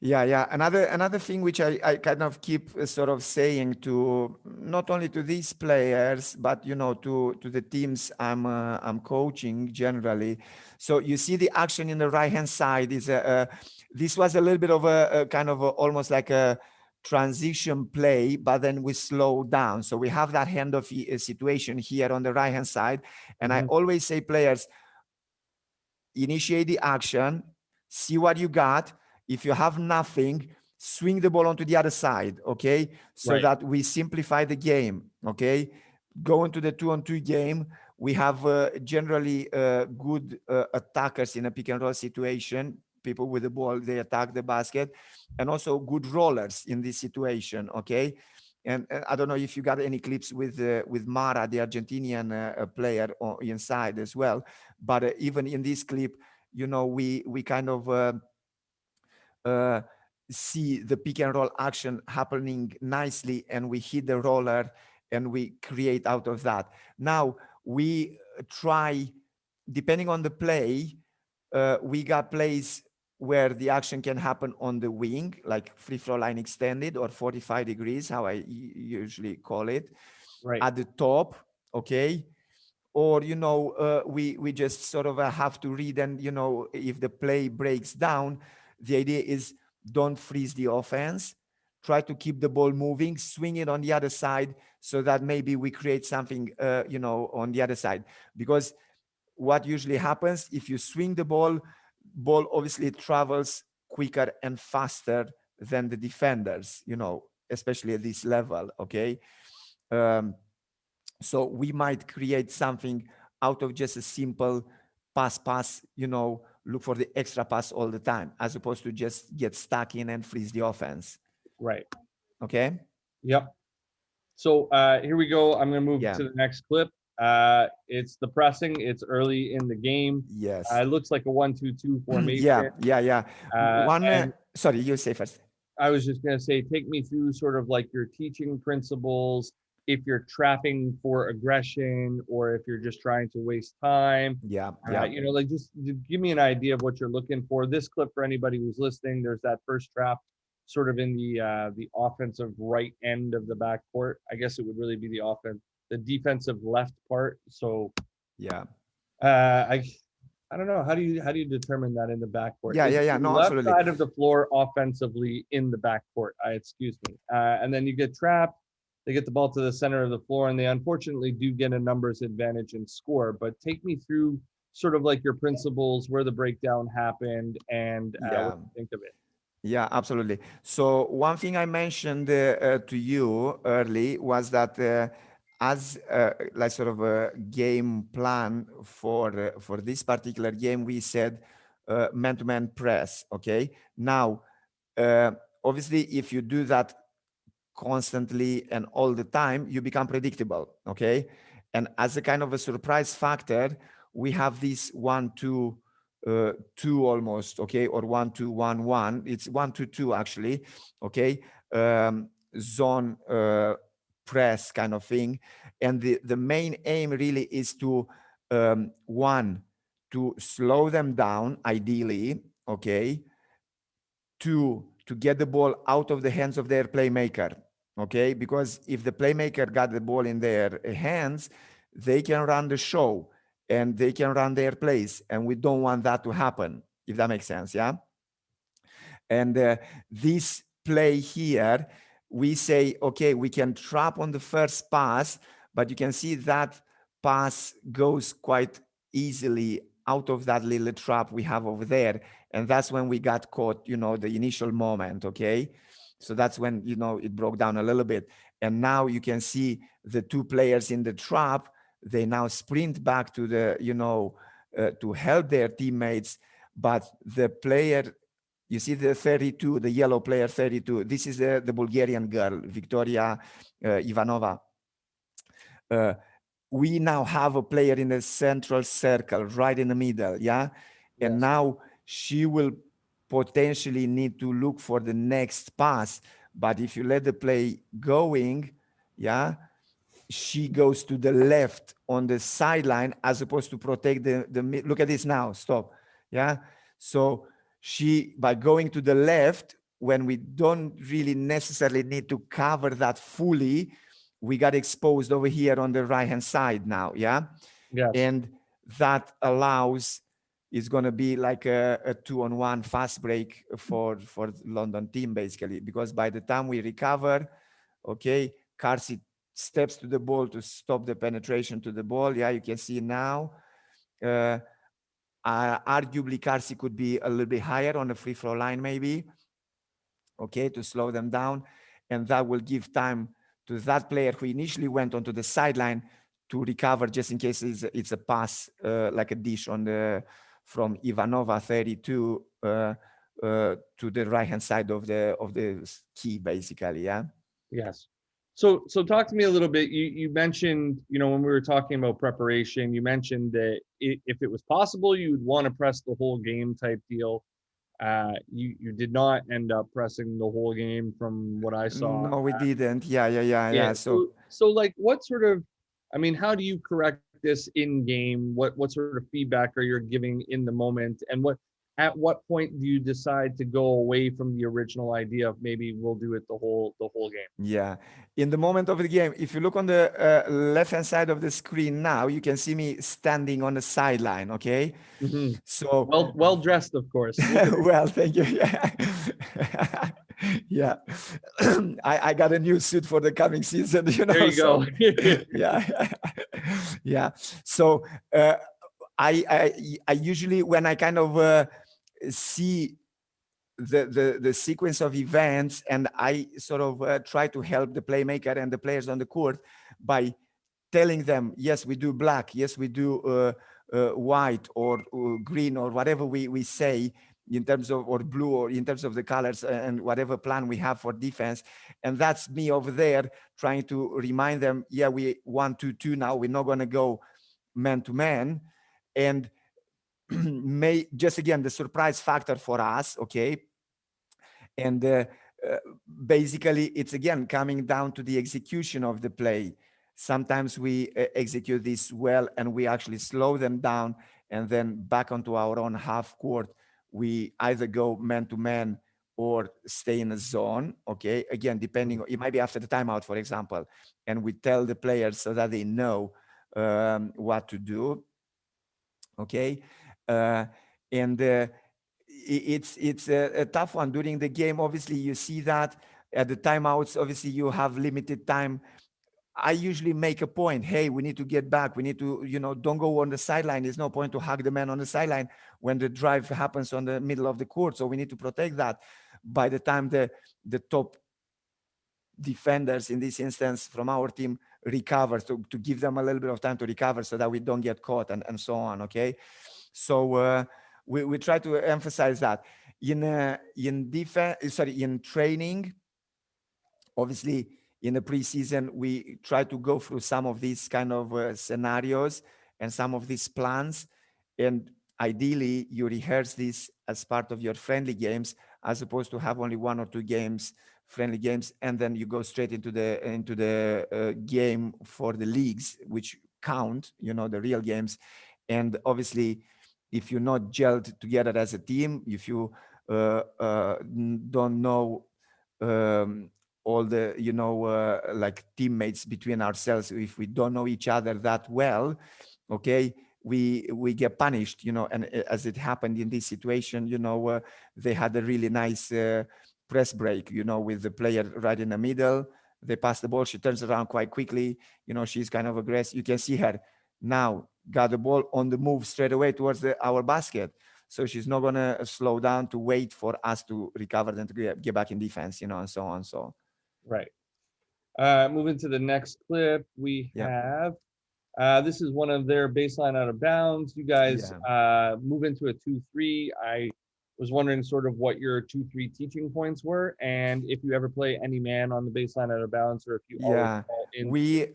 Yeah. Another thing which I kind of keep sort of saying to not only to these players, but to the teams I'm coaching generally. So you see the action in the right hand side is this was a little bit of a kind of almost like a transition play, but then we slow down. So we have that handoff situation here on the right hand side, and I always say players, initiate the action, see what you got. If you have nothing, swing the ball onto the other side, okay? So that we simplify the game, okay? Go into the 2-on-2 game. We have generally good attackers in a pick and roll situation. People with the ball, they attack the basket, and also good rollers in this situation, okay? And I don't know if you got any clips with Mara, the Argentinian player inside as well. But even in this clip, we kind of see the pick and roll action happening nicely, and we hit the roller and we create out of that. Now we try, depending on the play, we got plays where the action can happen on the wing, like free throw line extended or 45 degrees, how I usually call it, at the top, okay? Or, we just sort of have to read, and, if the play breaks down, the idea is don't freeze the offense. Try to keep the ball moving, swing it on the other side so that maybe we create something, on the other side. Because what usually happens, if you swing the ball obviously travels quicker and faster than the defenders, especially at this level, okay? So we might create something out of just a simple pass, look for the extra pass all the time, as opposed to just get stuck in and freeze the offense. Right. Okay? Yep. So here we go. I'm going to move to the next clip. It's the pressing. It's early in the game. Yes. It looks like a 1-2-2 formation. Yeah. Sorry, you say first. I was just going to say, take me through sort of like your teaching principles, if you're trapping for aggression or if you're just trying to waste time. Like just give me an idea of what you're looking for. This clip, for anybody who's listening, there's that first trap sort of in the offensive right end of the backcourt. I guess it would really be the defensive left part. So I don't know. How do you determine that in the backcourt? No, left absolutely. Side of the floor offensively in the backcourt. Excuse me. And then you get trapped. They get the ball to the center of the floor, and they unfortunately do get a numbers advantage and score. But take me through sort of like your principles, where the breakdown happened, and what you think of it. Yeah, absolutely. So one thing I mentioned to you early was that as like sort of a game plan for this particular game, we said man-to-man press. Okay. Now, obviously, if you do that constantly and all the time, you become predictable. Okay. And as a kind of a surprise factor, we have this 1-2 2 almost, okay, or 1-2-1-1. It's 1-2-2 actually, okay, zone press kind of thing. And the main aim really is to one, to slow them down ideally, okay, to get the ball out of the hands of their playmaker, okay, because if the playmaker got the ball in their hands, they can run the show and they can run their plays, and we don't want that to happen, if that makes sense. Yeah. And this play here, we say, okay, we can trap on the first pass, but you can see that pass goes quite easily out of that little trap we have over there. And that's when we got caught, the initial moment, okay? So that's when, it broke down a little bit. And now you can see the two players in the trap, they now sprint back to to help their teammates. But the player, you see the 32, the yellow player 32. This is the Bulgarian girl, Victoria Ivanova. We now have a player in the central circle, right in the middle, yeah? And Yes. now she will potentially need to look for the next pass. But if you let the play going, yeah, she goes to the left on the sideline as opposed to protect the look at this now, stop. Yeah. So she, by going to the left, when we don't really necessarily need to cover that fully, we got exposed over here on the right hand side now. Yeah. Yes. And that allows, is going to be like a 2-on-1 fast break for London team, basically, because by the time we recover, okay, Karsi steps to the ball to stop the penetration to the ball. Yeah, you can see now. Arguably, Karsi could be a little bit higher on the free throw line, maybe, okay, to slow them down. And that will give time to that player who initially went onto the sideline to recover, just in case it's a pass, like a dish from Ivanova 32 to the right hand side of the key, basically. Yeah. Yes. So talk to me a little bit. You mentioned, when we were talking about preparation, you mentioned that if it was possible, you would want to press the whole game type deal. You did not end up pressing the whole game from what I saw. No, we didn't. Yeah. Yeah. So So like what sort of, I mean, how do you correct this in game? What sort of feedback are you giving in the moment? And at what point do you decide to go away from the original idea of maybe we'll do it the whole game? yeah, in the moment of the game, if you look on the left-hand side of the screen now, you can see me standing on the sideline. Okay, Hmm. so Well dressed, of course. well, thank you. Yeah, yeah. I got a new suit for the coming season. There you So go. yeah, yeah. So I usually, when I kind of see the sequence of events, and I sort of try to help the playmaker and the players on the court by telling them, yes, we do black, yes, we do white or green or whatever we say in terms of, or blue, or in terms of the colors and whatever plan we have for defense. And that's me over there trying to remind them, yeah, we 1-2-2 now, we're not going to go man to man. And may just, again, the surprise factor for us, okay. And basically it's again coming down to the execution of the play. Sometimes we execute this well and we actually slow them down, and then back onto our own half court we either go man to man or stay in a zone, okay, again depending, it might be after the timeout, for example, and we tell the players so that they know what to do, okay. uh, and it's a tough one during the game. Obviously you see that at the timeouts, obviously you have limited time. I usually make a point, hey, we need to get back, we need to, don't go on the sideline. There's no point to hug the man on the sideline when the drive happens on the middle of the court, so we need to protect that. By the time the top defenders in this instance from our team recover, to give them a little bit of time to recover so that we don't get caught, and so on, okay. So we try to emphasize that in defense, sorry, in training. Obviously in the preseason we try to go through some of these kind of scenarios and some of these plans, and ideally you rehearse this as part of your friendly games, as opposed to have only 1 or 2 friendly games, and then you go straight into the game for the leagues, which count, the real games. And obviously, if you're not gelled together as a team, if you don't know um, all the like teammates between ourselves, if we don't know each other that well, okay, we get punished, and as it happened in this situation, they had a really nice press break, with the player right in the middle. They pass the ball, she turns around quite quickly, she's kind of aggressive. You can see her now got the ball on the move straight away towards our basket. So she's not going to slow down to wait for us to recover and to get back in defense, and so on. So, Right. Moving to the next clip, we yeah. have this is one of their baseline out of bounds. You guys move into a 2-3. I was wondering sort of what your 2-3 teaching points were, and if you ever play any man on the baseline out of bounds, or if you always Yeah. fall in. We,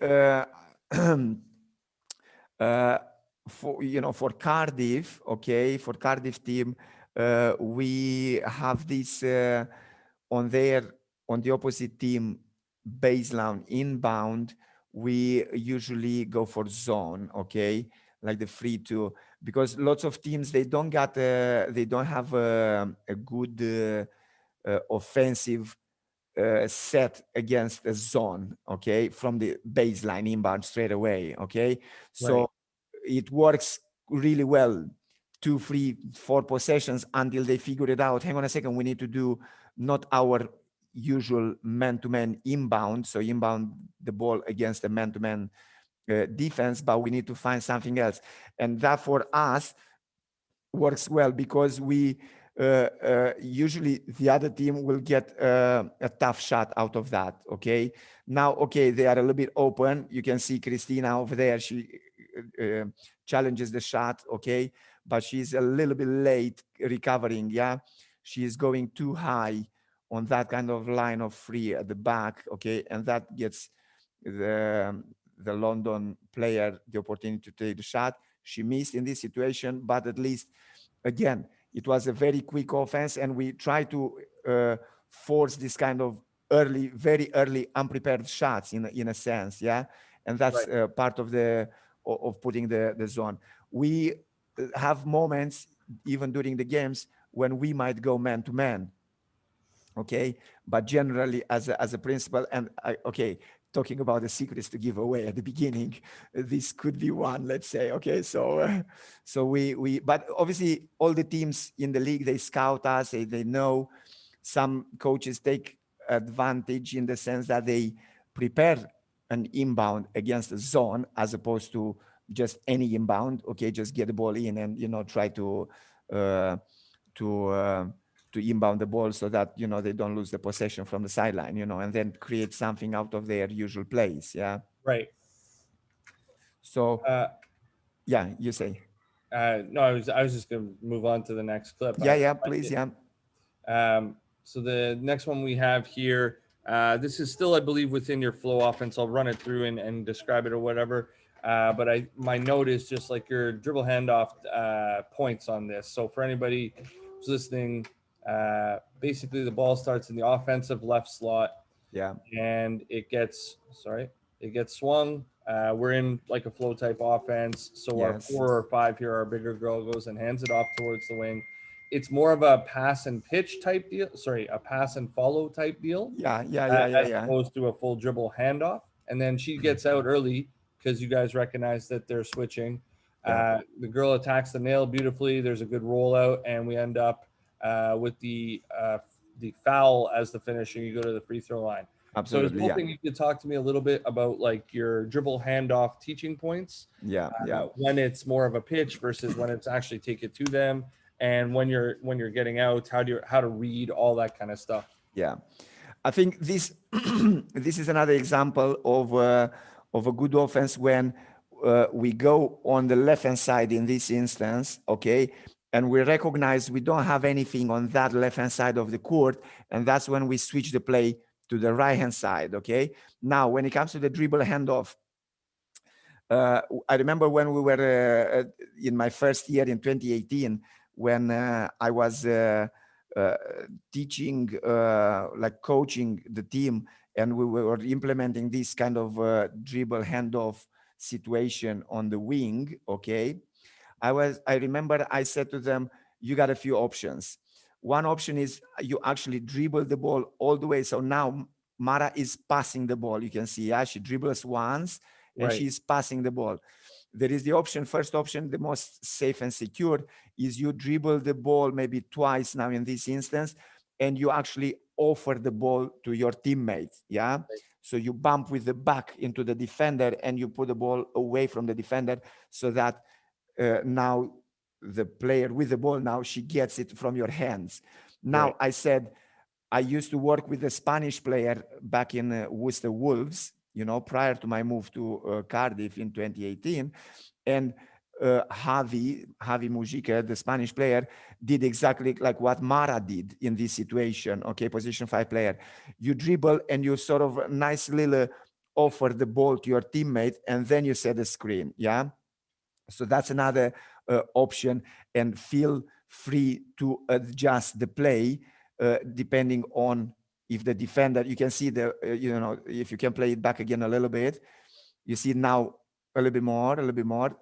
for Cardiff, okay, for Cardiff team, we have this on the opposite team baseline inbound. We usually go for zone, okay, like the free two, because lots of teams they don't have a good offensive set against a zone, okay, from the baseline inbound straight away, okay. So Right. it works really well, 2, 3, 4 possessions until they figure it out. Hang on a second, we need to do not our usual man-to-man inbound, so inbound the ball against a man-to-man defense, but we need to find something else. And that for us works well, because we usually the other team will get a tough shot out of that. Okay, now, okay, they are a little bit open. You can see Christina over there. She challenges the shot. Okay, but she's a little bit late recovering. Yeah, she is going too high on that kind of line of free at the back. Okay, and that gets the London player the opportunity to take the shot. She missed in this situation, but at least, again, it was a very quick offense, and we try to force this kind of very early, unprepared shots in a sense, yeah. And that's Right. part of putting the zone. We have moments even during the games when we might go man to man, okay, but generally as a principle. And okay, talking about the secrets to give away at the beginning, this could be one, let's say. Okay, so we but obviously all the teams in the league, they scout us, they know. Some coaches take advantage in the sense that they prepare an inbound against a zone as opposed to just any inbound. Okay, just get the ball in and try uh, to uh, to inbound the ball so that they don't lose the possession from the sideline, and then create something out of their usual plays. Yeah. Right. So Uh, yeah, you say. no, I was just gonna move on to the next clip. Yeah, yeah, I please, did. yeah. So the next one we have here, this is still, I believe, within your flow offense. I'll run it through and describe it or whatever. But my note is just like your dribble handoff points on this. So for anybody who's listening, basically the ball starts in the offensive left slot, Yeah. and it gets swung. We're in like a flow type offense, so our Yes. 4 or 5 here, our bigger girl goes and hands it off towards the wing. It's more of a pass and pitch type deal. Sorry, a pass and follow type deal, Yeah, yeah, yeah, yeah, as yeah. opposed to a full dribble handoff. And then she gets out early because you guys recognize that they're switching. Yeah. The girl attacks the nail beautifully. There's a good rollout, and we end up with the foul as the finish, and you go to the free throw line. So I was Absolutely. Yeah. hoping you could talk to me a little bit about like your dribble handoff teaching points, Yeah. Yeah. when it's more of a pitch versus when it's actually take it to them, and when you're getting out, how to read all that kind of stuff. Yeah. I think this this is another example of a good offense when we go on the left hand side in this instance, okay, and we recognize we don't have anything on that left hand side of the court, and that's when we switch the play to the right hand side. Okay, now when it comes to the dribble handoff, I remember when we were in my first year in 2018, when I was uh, teaching, like coaching the team, and we were implementing this kind of dribble handoff situation on the wing. Okay, I remember I said to them, you got a few options. One option is you actually dribble the ball all the way. So now Mara is passing the ball. You can see, yeah, she dribbles once and Right. she's passing the ball. There is the option, first option, the most safe and secure, is you dribble the ball maybe twice now in this instance, and you actually offer the ball to your teammate. Yeah. Right. So you bump with the back into the defender and you put the ball away from the defender, so that now the player with the ball, now she gets it from your hands. Right. Now I said, I used to work with a Spanish player back in Worcester Wolves, you know, prior to my move to Cardiff in 2018. And Javi Mujica, the Spanish player, did exactly like what Mara did in this situation. Okay, position 5 player. You dribble and you sort of nice little offer the ball to your teammate, and then you set the screen. Yeah. So that's another option, and feel free to adjust the play depending on if the defender, you can see the, you know, if you can play it back again a little bit, you see now a little bit more, a little bit more.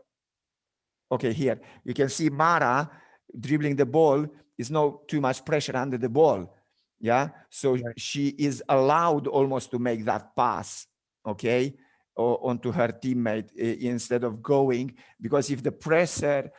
Okay, here you can see Mara dribbling the ball, is no too much pressure under the ball. Yeah, so Right. she is allowed almost to make that pass. Okay, onto her teammate instead of going, because if the pressure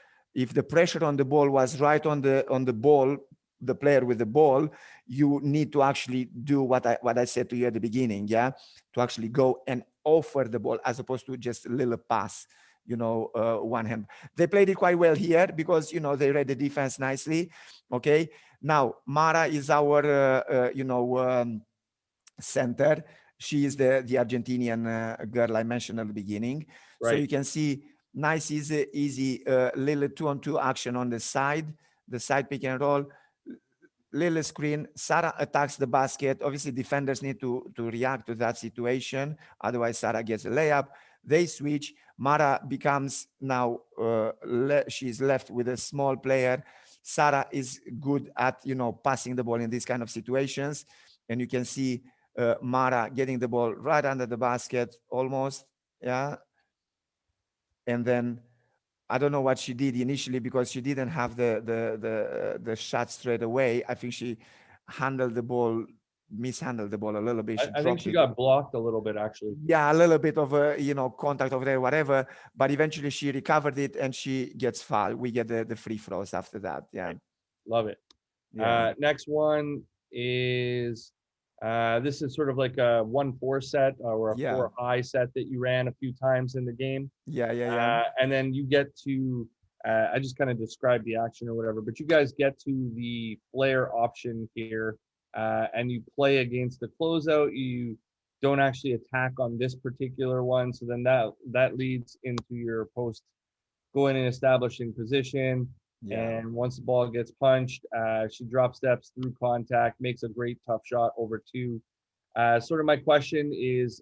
on the ball was right on the ball, the player with the ball, you need to actually do what I said to you at the beginning. Yeah, to actually go and offer the ball as opposed to just a little pass, you know, one hand. They played it quite well here because, you know, they read the defense nicely. Okay, now Mara is our center. She is the Argentinian girl I mentioned at the beginning. So Right. you can see nice, easy little 2-on-2 action on the side pick and roll, little screen. Sarah attacks the basket. Obviously, defenders need to react to that situation. Otherwise, Sarah gets a layup. They switch. Mara becomes now, she's left with a small player. Sarah is good at, you know, passing the ball in these kind of situations. And you can see Mara getting the ball right under the basket almost. Yeah. And then I don't know what she did initially, because she didn't have the shot straight away. I think she mishandled the ball a little bit. She I think dropped she it. got blocked a little bit actually. Yeah, a little bit of a, you know, contact over there, whatever. But eventually she recovered it and she gets fouled. We get the free throws after that. Yeah, Right. Love it. yeah, Next one is this is sort of like a 1-4 set or a yeah, 4 high set that you ran a few times in the game. yeah, yeah, yeah, And then you get to, I just kind of described the action or whatever, but you guys get to the flare option here, and you play against the closeout. You don't actually attack on this particular one, so then that leads into your post going and establishing position. yeah, And once the ball gets punched, she drop steps through contact, makes a great tough shot over two. Sort of my question is,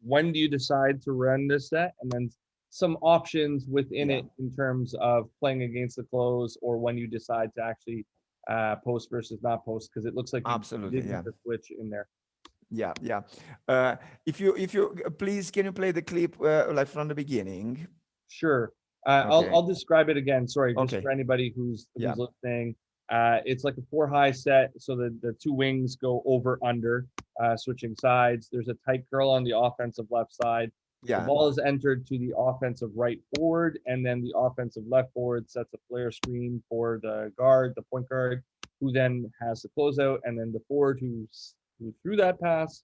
when do you decide to run this set? And then some options within yeah. it in terms of playing against the close, or when you decide to actually post versus not post, because it looks like you Absolutely, did yeah. make a switch in there. Yeah, yeah. If you please, can you play the clip like from the beginning? Sure. Okay. I'll describe it again. Sorry, just Okay. for anybody who's Yeah. listening. It's like a 4 high set, so the two wings go over under, switching sides. There's a tight curl on the offensive left side. The Yeah. ball is entered to the offensive right forward, and then the offensive left forward sets a flare screen for the guard, the point guard, who then has the closeout, and then the forward who threw that pass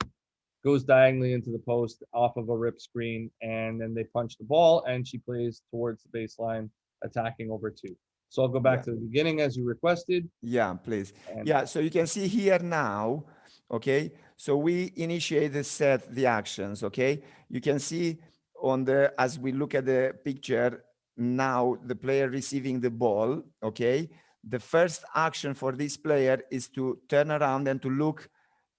goes diagonally into the post off of a rip screen, and then they punch the ball, and she plays towards the baseline, attacking over two. So I'll go back Yeah. to the beginning as you requested. Yeah, please. And Yeah, so you can see here now, okay? So we initiate the set, the actions, okay? You can see as we look at the picture, now the player receiving the ball, okay? The first action for this player is to turn around and to look,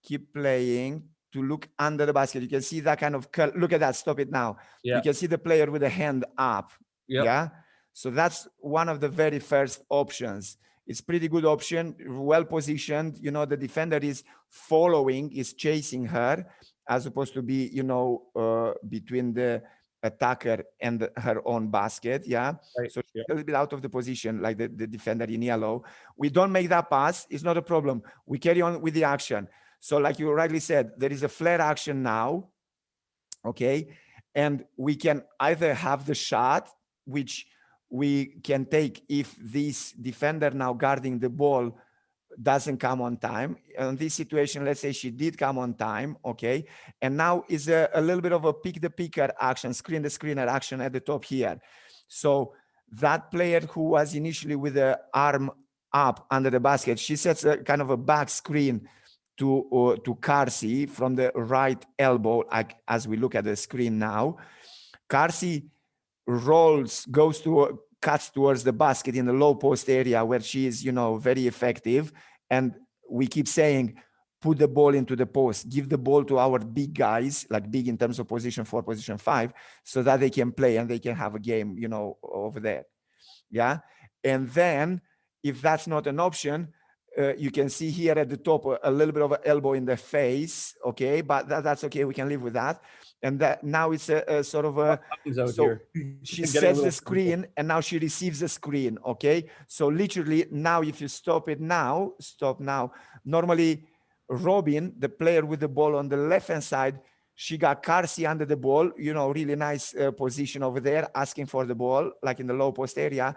keep playing, to look under the basket. You can see that kind of curl. Look at that. Stop it now. Yeah. You can see the player with the hand up. Yep. Yeah. So that's one of the very first options. It's pretty good option, well positioned. You know, the defender is following, is chasing her, as opposed to be, you know, between the attacker and her own basket. Yeah. Right. So Yep. a little bit out of the position, like the defender in yellow. We don't make that pass. It's not a problem. We carry on with the action. So like you rightly said, there is a flare action now. Okay. And we can either have the shot, which we can take if this defender now guarding the ball doesn't come on time. In this situation, let's say she did come on time, okay? And now is a little bit of a pick the picker action, screen the screener action at the top here. So that player who was initially with the arm up under the basket, she sets a kind of a back screen to Karsi from the right elbow, like, as we look at the screen now. Karsi cuts towards the basket in the low post area where she is, you know, very effective. And we keep saying, put the ball into the post, give the ball to our big guys, like big in terms of position 4, position 5, so that they can play and they can have a game, you know, over there. Yeah. And then if that's not an option, you can see here at the top a little bit of an elbow in the face. Okay. But that's okay. We can live with that. And that now it's a sort of a, so she sets the screen and now she receives the screen. Okay. So literally now, if you stop now, normally Robin, the player with the ball on the left-hand side, she got Karsi under the ball, you know, really nice position over there, asking for the ball, like in the low post area.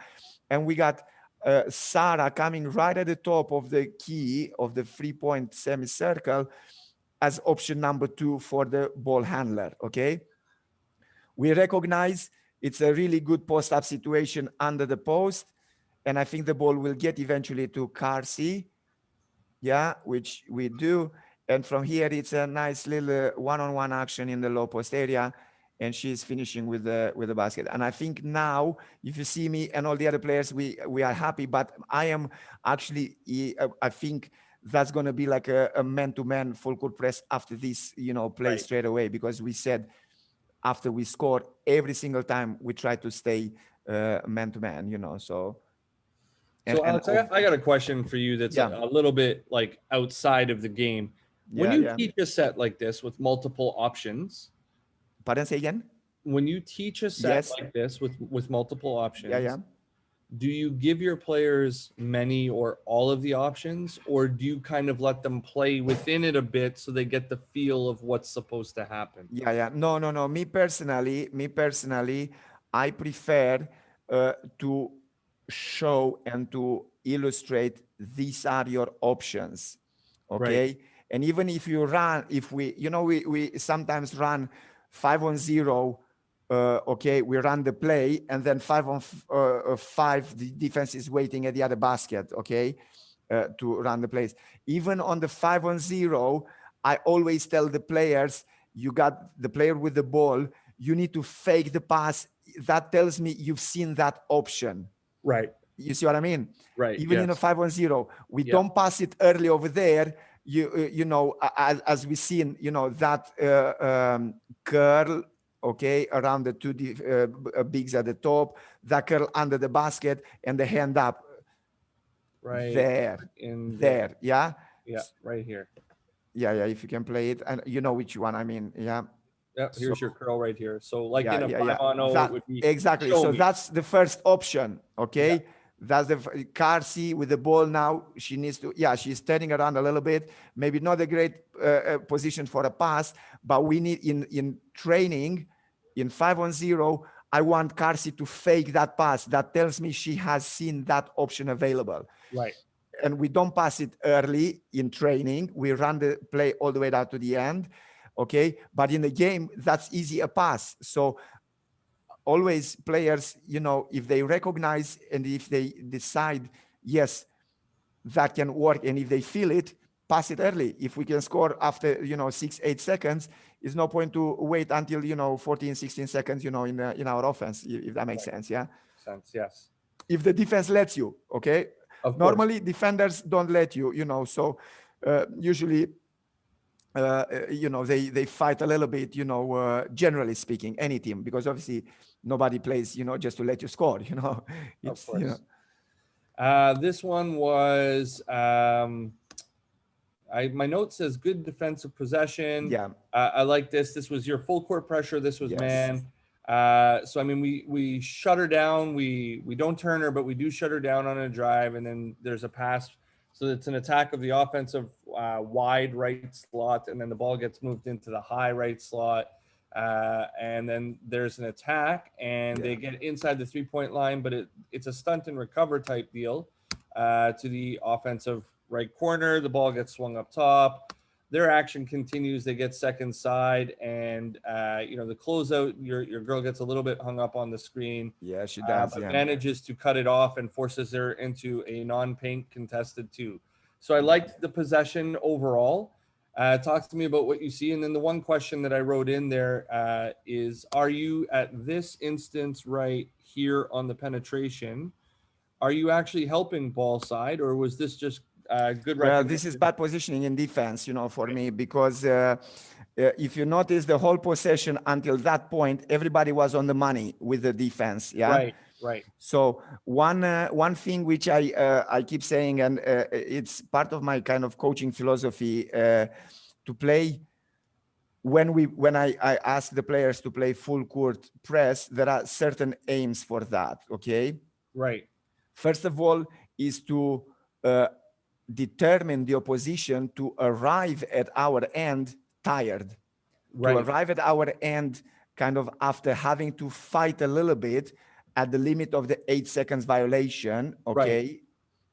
And we got Sarah coming right at the top of the key of the 3-point semicircle as option number 2 for the ball handler. Okay. We recognize it's a really good post-up situation under the post. And I think the ball will get eventually to Karsi. Yeah, which we do. And from here, it's a nice little one-on-one action in the low post area. And she's finishing with the basket. And I think now, if you see me and all the other players, we are happy. But I am actually, I think that's going to be like a man-to-man full court press after this, you know, play straight away. Because we said after we score, every single time we try to stay man-to-man, you know, so. So Alex, I got a question for you that's a little bit like outside of the game. When you teach a set like this with multiple options, pardon, say again? When you teach a set like this with multiple options, do you give your players many or all of the options, or do you kind of let them play within it a bit so they get the feel of what's supposed to happen? No. Me personally, I prefer to show and to illustrate these are your options. Okay. And even if you run, we sometimes run 5-on-0. Okay, we run the play, and then 5-on-5, the defense is waiting at the other basket, okay, to run the plays. Even on the 5-on-0, I always tell the players, you got the player with the ball, you need to fake the pass. That tells me you've seen that option. Right. You see what I mean? Right. Even in a 5-on-0, we don't pass it early over there. You know, as we've seen, you know, that curl, okay, around the two bigs at the top, that curl under the basket, and the hand up. Right. There. Yeah. Yeah. Right here. Yeah. If you can play it, and you know which one I mean. Yeah. Yeah. Here's your curl right here. So like in a 5-on-0, it would be exactly. So that's the first option. Okay. Yeah. That's the Karsi with the ball now. She needs to, she's turning around a little bit. Maybe not a great position for a pass, but we need in training, in 5-on-0, I want Karsi to fake that pass. That tells me she has seen that option available. Right. And we don't pass it early in training. We run the play all the way down to the end. Okay. But in the game, that's easy a pass. So always players, you know, if they recognize and if they decide, yes, that can work, and if they feel it, pass it early. If we can score after, 6-8 seconds, it's no point to wait until, 14, 16 seconds, in our offense, if that makes sense. Yeah. Sense. Yes. If the defense lets you, okay. Normally defenders don't let you, so usually they fight a little bit, generally speaking, any team, because obviously nobody plays, just to let you score, Of it's, course. This one was my note says good defensive possession. yeah, I like this. This was your full court pressure. This was yes, man. So I mean, we shut her down. We don't turn her, but we do shut her down on a drive, and then there's a pass. So it's an attack of the offensive wide right slot, and then the ball gets moved into the high right slot. And then there's an attack, and yeah, they get inside the 3-point line, but it's a stunt and recover type deal to the offensive right corner. The ball gets swung up top. Their action continues. They get second side, and the closeout. Your girl gets a little bit hung up on the screen, yeah, she does, but yeah, manages to cut it off and forces her into a non-paint contested two. So I yeah. liked the possession overall. Talk to me about what you see, and then the one question that I wrote in there is: are you at this instance right here on the penetration? Are you actually helping ball side, or was this just good Well, this is recognition? bad positioning in defense, for me, because if you notice the whole possession until that point, everybody was on the money with the defense. Yeah. Right, right, So one thing which I keep saying, and it's part of my kind of coaching philosophy, to play when I ask the players to play full court press, there are certain aims for that. Okay. right, First of all, is to uh, determine the opposition to arrive at our end tired, to right, arrive at our end kind of after having to fight a little bit at the limit of the 8 seconds violation. right. Okay.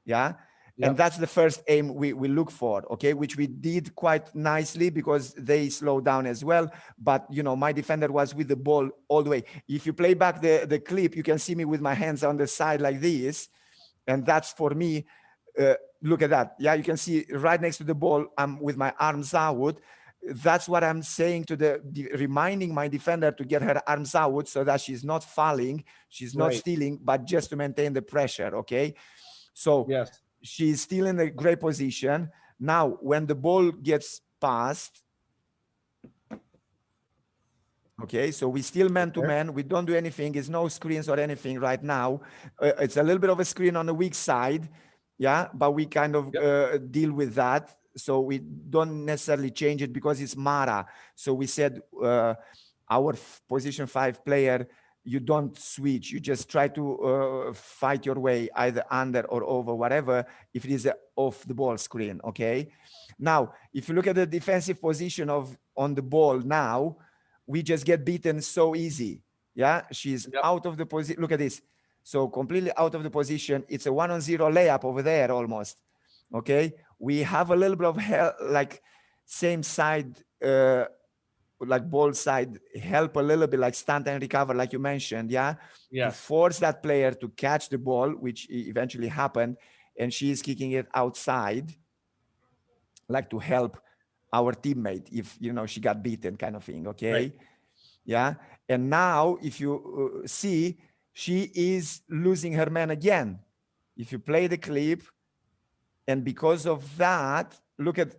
Yeah. And Yep, that's the first aim we look for, okay, which we did quite nicely because they slowed down as well. But, my defender was with the ball all the way. If you play back the clip, you can see me with my hands on the side like this. And that's for me. Look at that. Yeah, you can see right next to the ball, I'm with my arms out. That's what I'm saying to reminding my defender to get her arms out so that she's not falling, she's not right. stealing, but just to maintain the pressure. Okay. So Yes. she's still in a great position. Now, when the ball gets passed, okay, so we still man to Okay. man. We don't do anything. It's no screens or anything right now. It's a little bit of a screen on the weak side. Yeah, but we kind of Yep. deal with that. So we don't necessarily change it because it's Mara. So we said our position 5 player, you don't switch. You just try to fight your way either under or over, whatever, if it is a off the ball screen. Okay. Now, if you look at the defensive position on the ball now, we just get beaten so easy. Yeah, she's Yep. out of the position. Look at this. So completely out of the position. It's a 1-on-0 layup over there almost. Okay. We have a little bit of help, like same side, like ball side, help a little bit, like stand and recover, like you mentioned. Yeah. To Yes. force that player to catch the ball, which eventually happened. And she's kicking it outside, like to help our teammate if, she got beaten kind of thing. Right. Okay. Yeah. And now, if you see, she is losing her man again. If you play the clip, and because of that, look at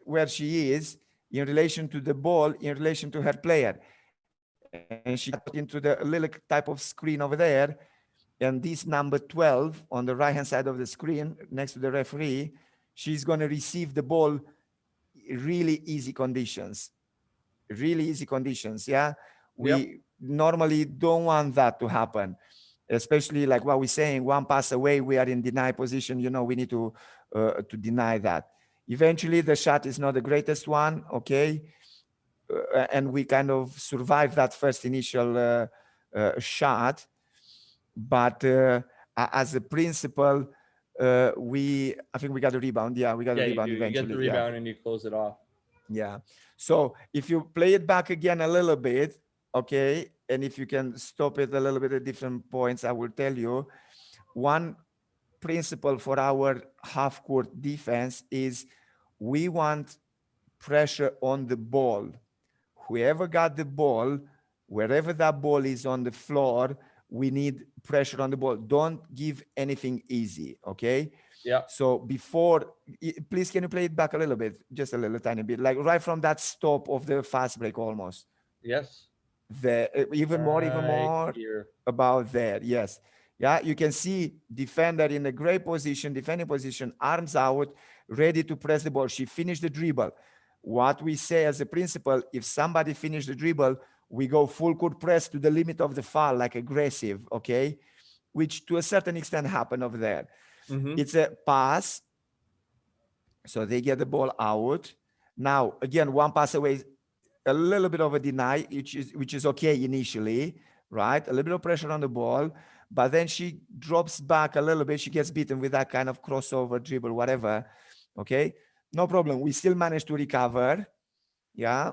where she is in relation to the ball, in relation to her player. And she got into the little type of screen over there. And this number 12 on the right hand side of the screen next to the referee, she's going to receive the ball really easy conditions. Really easy conditions. Yeah. Yep. We normally don't want that to happen, especially like what we're saying, one pass away, we are in deny position. We need to deny that. Eventually, the shot is not the greatest one. Okay. And we kind of survive that first initial shot. But as a principle, I think we got a rebound. Yeah, we got a Yeah, you do. rebound You get the eventually. Yeah. rebound and you close it off. Yeah. So if you play it back again a little bit, okay, and if you can stop it a little bit at different points, I will tell you one principle for our half court defense is we want pressure on the ball. Whoever got the ball, wherever that ball is on the floor, we need pressure on the ball. Don't give anything easy, okay? Yeah. So before, please, can you play it back a little bit, just a little tiny bit, like right from that stop of the fast break almost. Yes. Even more, even Right more here. about there. Yes. Yeah, you can see defender in a great position, defending position, arms out, ready to press the ball. She finished the dribble. What we say as a principle, if somebody finished the dribble, we go full court press to the limit of the foul, like aggressive, okay? Which to a certain extent happened over there. Mm-hmm. It's a pass, so they get the ball out. Now, again, one pass away, a little bit of a deny, which is okay initially, right? A little bit of pressure on the ball, but then she drops back a little bit. She gets beaten with that kind of crossover dribble, whatever. Okay, no problem. We still managed to recover. Yeah,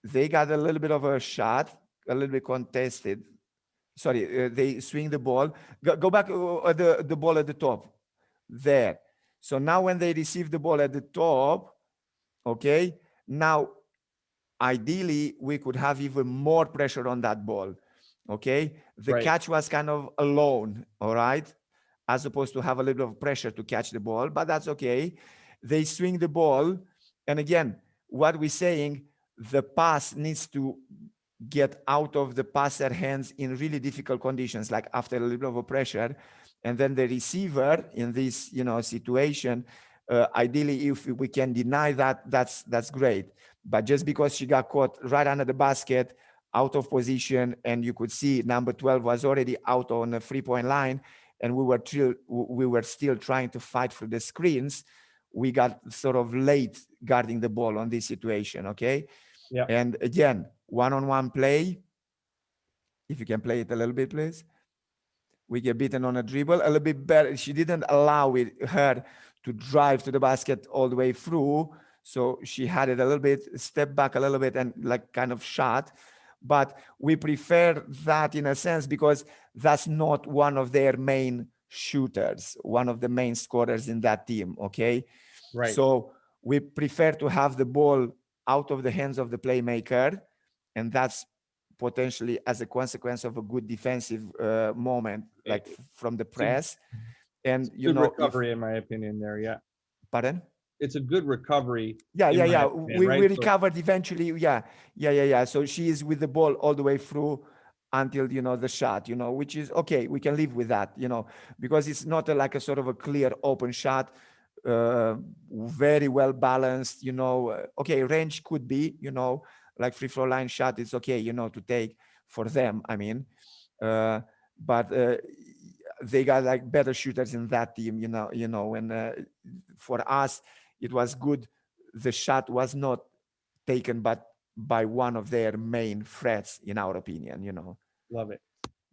they got a little bit of a shot, a little bit contested. Sorry, they swing the ball. Go back the ball at the top. There. So now when they receive the ball at the top, okay, now ideally we could have even more pressure on that ball. Okay, the Right. catch was kind of alone, all right, as opposed to have a little bit of pressure to catch the ball, but that's okay. They swing the ball, and again, what we're saying, the pass needs to get out of the passer hands in really difficult conditions, like after a little bit of a pressure. And then the receiver in this, situation, ideally, if we can deny that, that's great. But just because she got caught right under the basket, out of position, and you could see number 12 was already out on the 3-point line, and we were still trying to fight through the screens, we got sort of late guarding the ball on this situation, okay? Yeah. And again, one-on-one play, if you can play it a little bit, please. We get beaten on a dribble, a little bit better. She didn't allow her to drive to the basket all the way through. So she had it a little bit, step back a little bit, and like kind of shot. But we prefer that in a sense because that's not one of their main shooters, one of the main scorers in that team, okay? Right. So we prefer to have the ball out of the hands of the playmaker, and that's potentially as a consequence of a good defensive moment, It- like from the It's a press. And good if recovery, in my opinion, there. Yeah. pardon. It's a good recovery, Yeah, in yeah, my yeah. opinion, We right? So, recovered eventually. Yeah, yeah, yeah, yeah. So she is with the ball all the way through until the shot. Which is okay. We can live with that. Because it's not like a sort of a clear open shot. Very well balanced. Okay, range could be. Like free throw line shot. It's okay. To take for them. I mean, but they got like better shooters in that team. And for us it was good. The shot was not taken, but by one of their main threats, in our opinion. love it.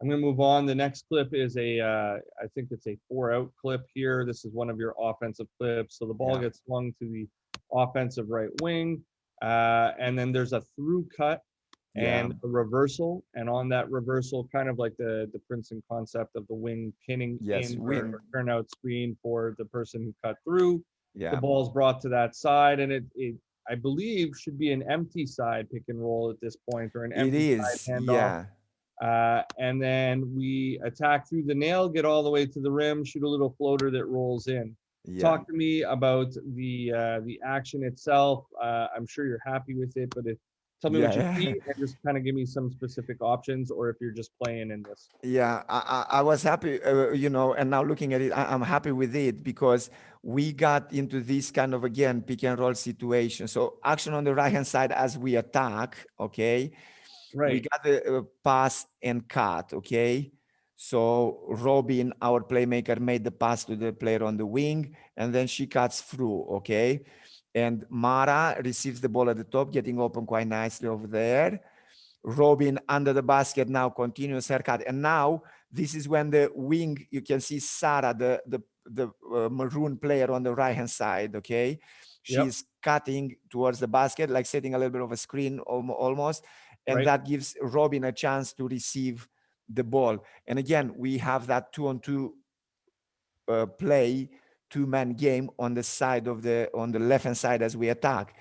I'm going to move on. The next clip is I think it's a 4-out clip here. This is one of your offensive clips. So the ball Yeah. gets swung to the offensive right wing, and then there's a through cut Yeah. and a reversal. And on that reversal, kind of like the Princeton concept of the wing pinning Yes. in Wing. or turnout screen for the person who cut through. The Yeah. ball's brought to that side, and it I believe should be an empty side pick and roll at this point, or an It empty side is. handoff. Yeah. And then we attack through the nail, get all the way to the rim, shoot a little floater that rolls in. Yeah. Talk to me about the action itself. I'm sure you're happy with it, but tell me what you Yeah. see and just kind of give me some specific options, or if you're just playing in this. Yeah, I was happy, and now looking at it, I'm happy with it because we got into this kind of, again, pick and roll situation. So action on the right hand side as we attack, okay? We Right. got the pass and cut, okay? So Robin, our playmaker, made the pass to the player on the wing, and then she cuts through, okay? And Mara receives the ball at the top, getting open quite nicely over there. Robin under the basket now continues her cut. And now this is when the wing, you can see Sarah, the maroon player on the right hand side, okay? Yep. She's cutting towards the basket, like setting a little bit of a screen almost. And Right. that gives Robin a chance to receive the ball. And again, we have that 2-on-2 play, two-man game on the left hand side as we attack.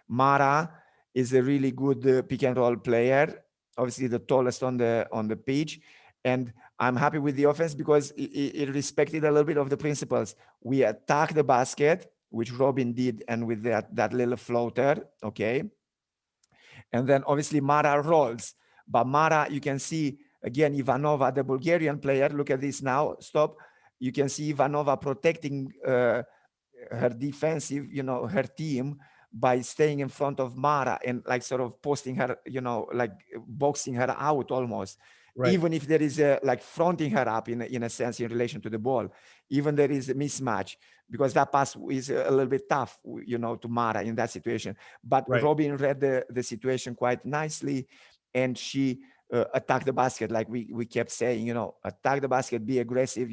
Mara is a really good pick and roll player, obviously the tallest on the pitch, and I'm happy with the offense because it respected a little bit of the principles. We attack the basket, which Robin did, and with that little floater, okay? And then obviously Mara rolls. But Mara, you can see, again, Ivanova, the Bulgarian player, look at this now, stop. You can see Ivanova protecting her defensive, her team by staying in front of Mara and like sort of posting her, like boxing her out almost. Right. Even if there is a like fronting her up in a sense in relation to the ball, even there is a mismatch because that pass is a little bit tough, to Mara in that situation. But Right. Robin read the situation quite nicely, and she attacked the basket like we kept saying, attack the basket, be aggressive,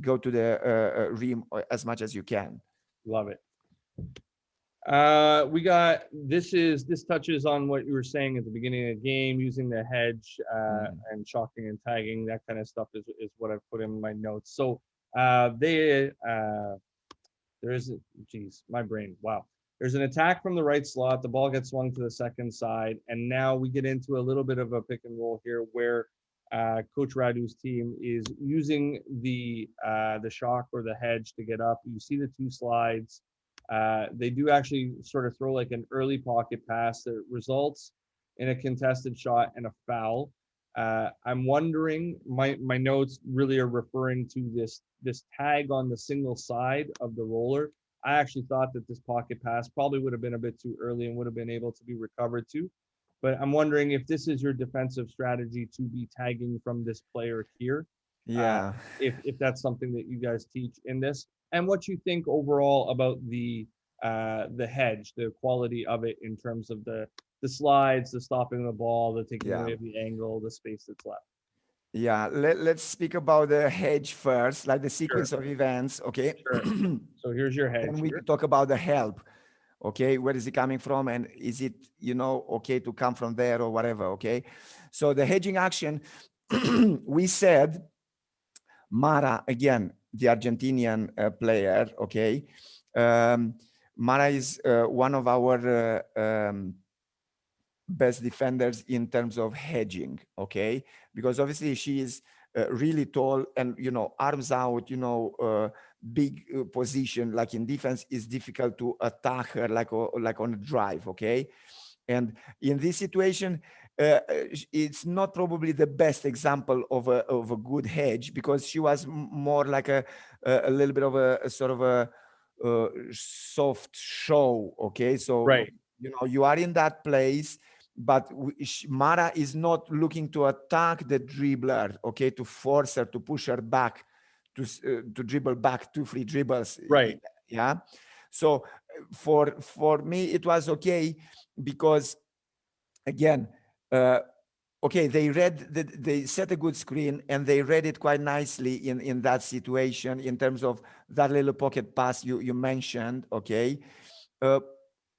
go to the rim as much as you can. Love it. We got this touches on what you were saying at the beginning of the game, using the hedge and chalking and tagging. That kind of stuff is what I've put in my notes. So there is, geez, my brain, wow. There's an attack from the right slot. The ball gets swung to the second side, and now we get into a little bit of a pick and roll here, where Coach Radu's team is using the shock or the hedge to get up. You see the two slides. They do actually sort of throw like an early pocket pass that results in a contested shot and a foul. I'm wondering, my notes really are referring to this tag on the single side of the roller. I actually thought that this pocket pass probably would have been a bit too early and would have been able to be recovered to. But I'm wondering if this is your defensive strategy to be tagging from this player here. Yeah. If that's something that you guys teach in this, and what you think overall about the hedge, the quality of it in terms of the slides, the stopping the ball, the taking away of the angle, the space that's left. Yeah, let's speak about the hedge first, like the sequence Sure. of events, okay? Sure. So here's your hedge. Then we Here. talk about the help, okay? Where is it coming from? And is it, okay to come from there or whatever, okay? So the hedging action, we said, Mara, again, the Argentinian player, okay? Mara is one of our best defenders in terms of hedging, okay? Because obviously she is really tall and, arms out, big position, like in defense, is difficult to attack her like on a drive, okay? And in this situation, it's not probably the best example of a good hedge because she was more like a little bit of a sort of a soft show, okay? So, Right. you are in that place, but Mara is not looking to attack the dribbler, okay, to force her, to push her back, to dribble back 2-3 dribbles. Right. Yeah. So for me, it was okay because, again, okay, they set a good screen and they read it quite nicely in that situation in terms of that little pocket pass you mentioned, okay?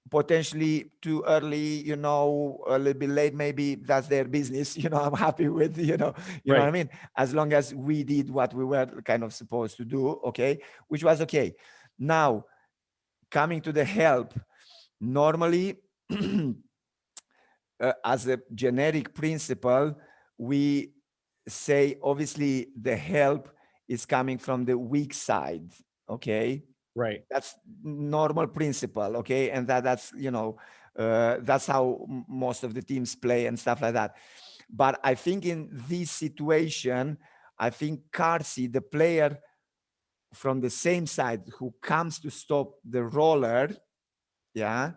Potentially too early, a little bit late, maybe that's their business. I'm happy with, know what I mean? As long as we did what we were kind of supposed to do, okay, which was okay. Now, coming to the help, normally, as a generic principle, we say, obviously, the help is coming from the weak side, okay? Right. That's normal principle, okay? And that's that's how most of the teams play and stuff like that. But I think in this situation, I think Carsi, the player from the same side who comes to stop the roller, yeah,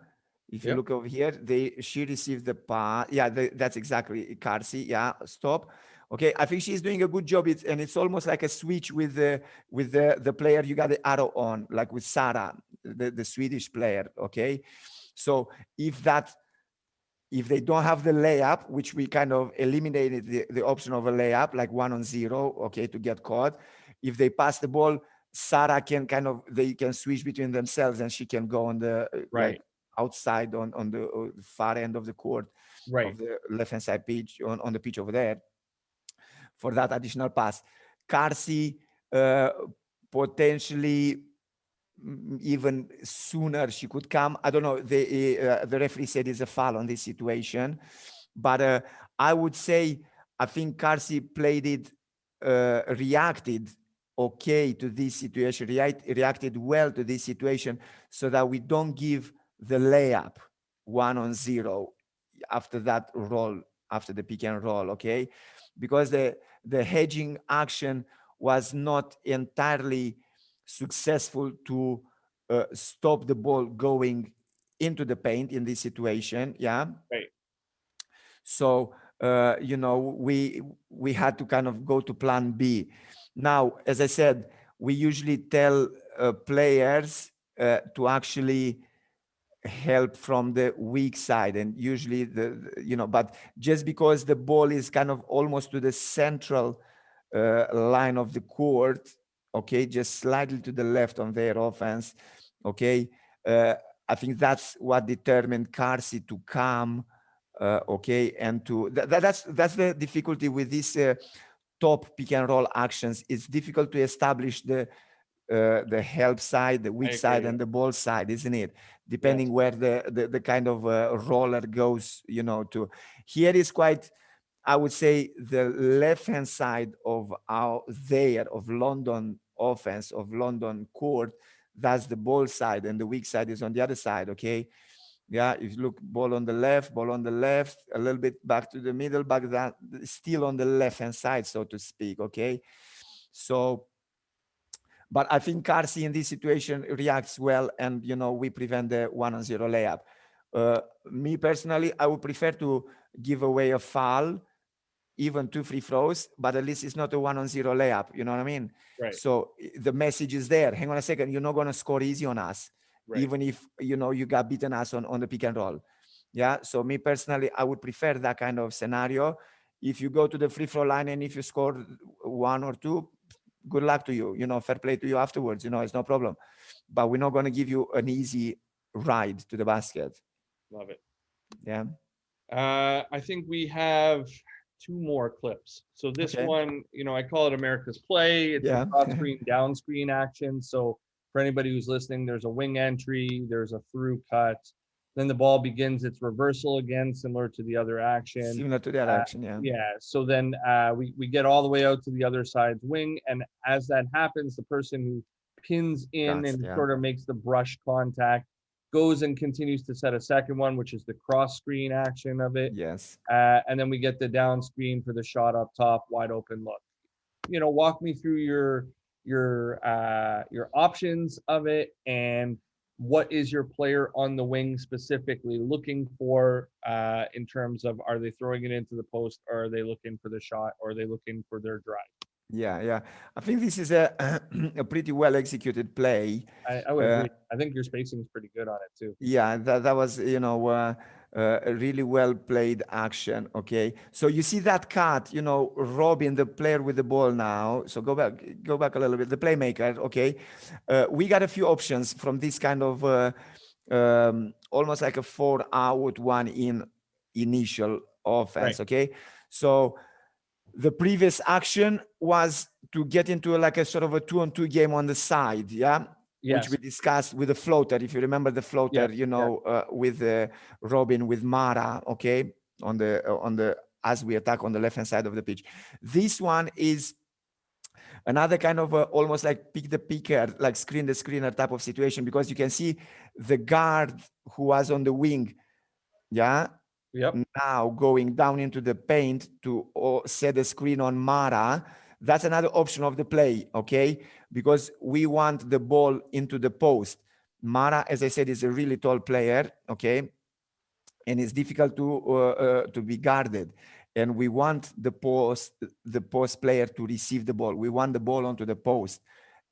if you look over here, she received the pass. Yeah, that's exactly Carsi. Yeah, stop. Okay, I think she's doing a good job. It's almost like a switch with the player you got the arrow on, like with Sara, the Swedish player. Okay, so if they don't have the layup, which we kind of eliminated the option of a layup, like 1-on-0, okay, to get caught. If they pass the ball, Sara they can switch between themselves and she can go on the like outside on the far end of the court, of the left hand side pitch on the pitch over there for that additional pass. Carsi potentially even sooner she could come. I don't know. The referee said it's a foul on this situation, but I would say I think Carsi played it reacted okay to this situation, reacted well to this situation, so that we don't give the layup 1-0 after that roll, after the pick and roll, okay? Because the hedging action was not entirely successful to stop the ball going into the paint in this situation, yeah. Right. So we had to kind of go to plan B. Now, as I said, we usually tell players to actually help from the weak side, and usually but just because the ball is kind of almost to the central line of the court, okay, just slightly to the left on their offense, okay, I think that's what determined Carsi to come, okay, and to that's the difficulty with these top pick and roll actions. It's difficult to establish the help side, the I weak agree. side, and the ball side, isn't it? Depending Yes. where the kind of roller goes, to. Here is quite, I would say, the left hand side of of London offense, of London court. That's the ball side, and the weak side is on the other side. Okay, yeah. If you look, ball on the left, a little bit back to the middle, back that still on the left hand side, so to speak. Okay, so. But I think Carsi in this situation reacts well, and we prevent the 1-0 layup. Me personally, I would prefer to give away a foul, even 2 free throws, but at least it's not a 1-0 layup. You know what I mean? Right. So the message is there. Hang on a second, you're not going to score easy on us, Right. even if you got beaten us on the pick and roll. Yeah. So me personally, I would prefer that kind of scenario. If you go to the free throw line and if you score 1 or 2, good luck to you. Fair play to you afterwards. It's no problem. But we're not going to give you an easy ride to the basket. Love it. Yeah. I think we have 2 more clips. So this Okay. one, I call it America's Play. It's Yeah. a cross screen, down screen action. So for anybody who's listening, there's a wing entry, there's a through cut. Then the ball begins its reversal again, similar to the other action. Similar to that action, yeah. Yeah. So then we get all the way out to the other side's wing. And as that happens, the person who pins in Cuts, and yeah. sort of makes the brush contact goes and continues to set a second one, which is the cross screen action of it. Yes. And then we get the down screen for the shot up top, wide open look. Walk me through your options of it, and what is your player on the wing specifically looking for in terms of, are they throwing it into the post, or are they looking for the shot, or are they looking for their drive? Yeah. I think this is a a pretty well executed play. I would agree. I think your spacing is pretty good on it too. Yeah, that was a really well played action. Okay, so you see that cut, Robin, the player with the ball now. So go back a little bit. The playmaker. Okay, we got a few options from this kind of almost like a 4-out 1-in initial offense. Right. Okay, so the previous action was to get into like a sort of a 2-on-2 game on the side, yeah, which Yes. we discussed with the floater. If you remember the floater, Yes. with Robin, with Mara, okay, on the as we attack on the left hand side of the pitch. This one is another kind of almost like pick the picker, like screen the screener type of situation, because you can see the guard who was on the wing, yeah. Yep. Now going down into the paint to set the screen on Mara. That's another option of the play, okay? Because we want the ball into the post. Mara, as I said, is a really tall player, okay? And it's difficult to be guarded. And we want the post player to receive the ball. We want the ball onto the post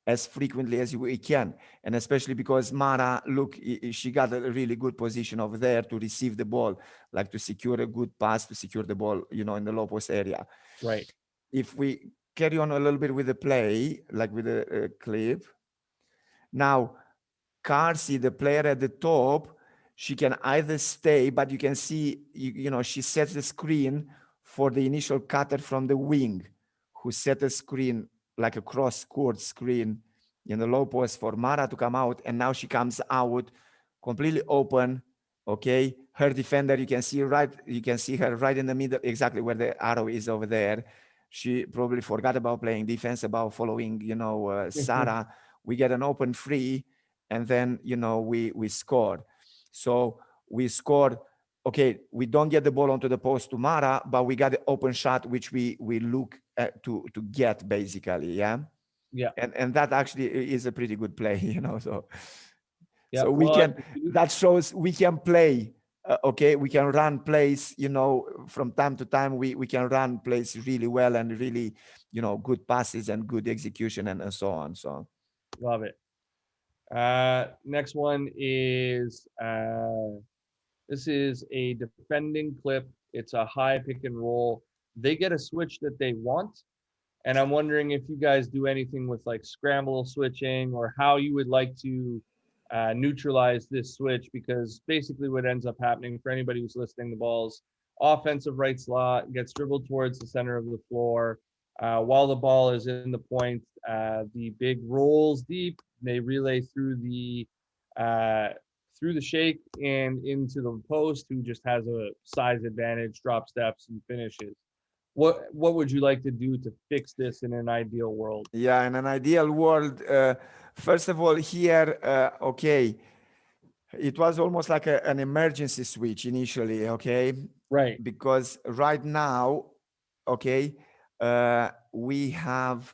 as frequently as we can. And especially because Mara, look, she got a really good position over there to receive the ball, like to secure a good pass, to secure the ball, in the low post area. Right. If we carry on a little bit with the play, like with the clip. Now, Carsi, the player at the top, she can either stay, but you can see, she sets the screen for the initial cutter from the wing, who set a screen like a cross-court screen in the low post for Mara to come out, and now she comes out completely open. Okay, her defender, you can see her right in the middle, exactly where the arrow is over there. She probably forgot about playing defense, about following, Sarah. We get an open free, and then, we scored. So we scored. Okay, we don't get the ball onto the post to Mara, but we got the open shot, which we look at to get basically, yeah. Yeah. And that actually is a pretty good play, So Yeah. we Well, can, that shows we can play. Okay, we can run plays, from time to time. We can run plays really well, and really, good passes and good execution, and so on. So love it. Next one is this is a defending clip. It's a high pick and roll. They get a switch that they want, and I'm wondering if you guys do anything with like scramble switching, or how you would like to neutralize this switch, because basically what ends up happening for anybody who's listening, the ball's offensive right slot gets dribbled towards the center of the floor. While the ball is in the point, the big rolls deep. They relay uh, through the shake and into the post, who just has a size advantage, drop steps, and finishes. What would you like to do to fix this in an ideal world? yeah, in an ideal world, first of all, here, okay, it was almost like an emergency switch initially, okay, Right. because right now, okay, we have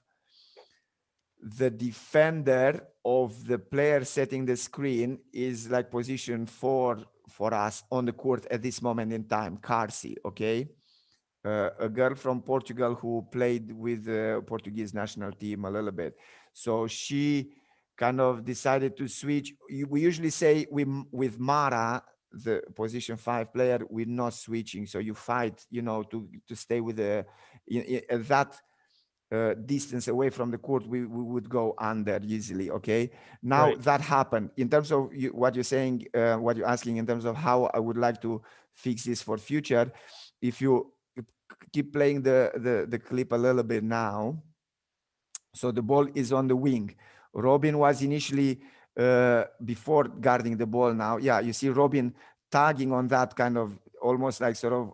the defender of the player setting the screen is like position 4 for us on the court at this moment in time, Carsi, okay, a girl from Portugal who played with the Portuguese national team a little bit. So she kind of decided to switch. We usually say with Mara, the position 5 player, we're not switching. So you fight, to stay with that distance away from the court. We would go under easily. Okay. Now Right. that happened. In terms of what you're saying, what you're asking in terms of how I would like to fix this for future, if you keep playing the clip a little bit now. So the ball is on the wing. Robin was initially before guarding the ball now. Yeah, you see Robin tagging on that, kind of almost like sort of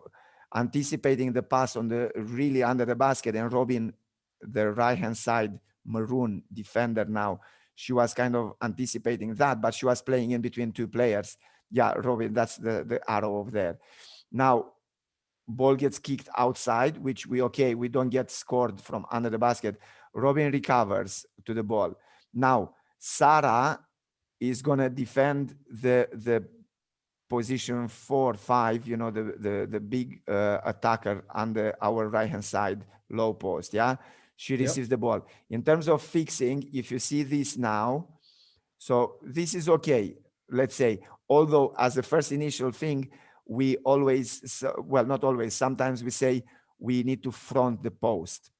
anticipating the pass on the really under the basket. And Robin, the right hand side maroon defender now, she was kind of anticipating that, but she was playing in between two players. Yeah, Robin, that's the arrow over there. Now, ball gets kicked outside, which we don't get scored from under the basket. Robin recovers to the ball. Now, Sarah is going to defend the position 4-5, the big attacker on our right hand side low post. Yeah, she receives the ball. In terms of fixing, if you see this now, so this is okay, let's say, although as the first initial thing, we always, well, not always, sometimes we say we need to front the post.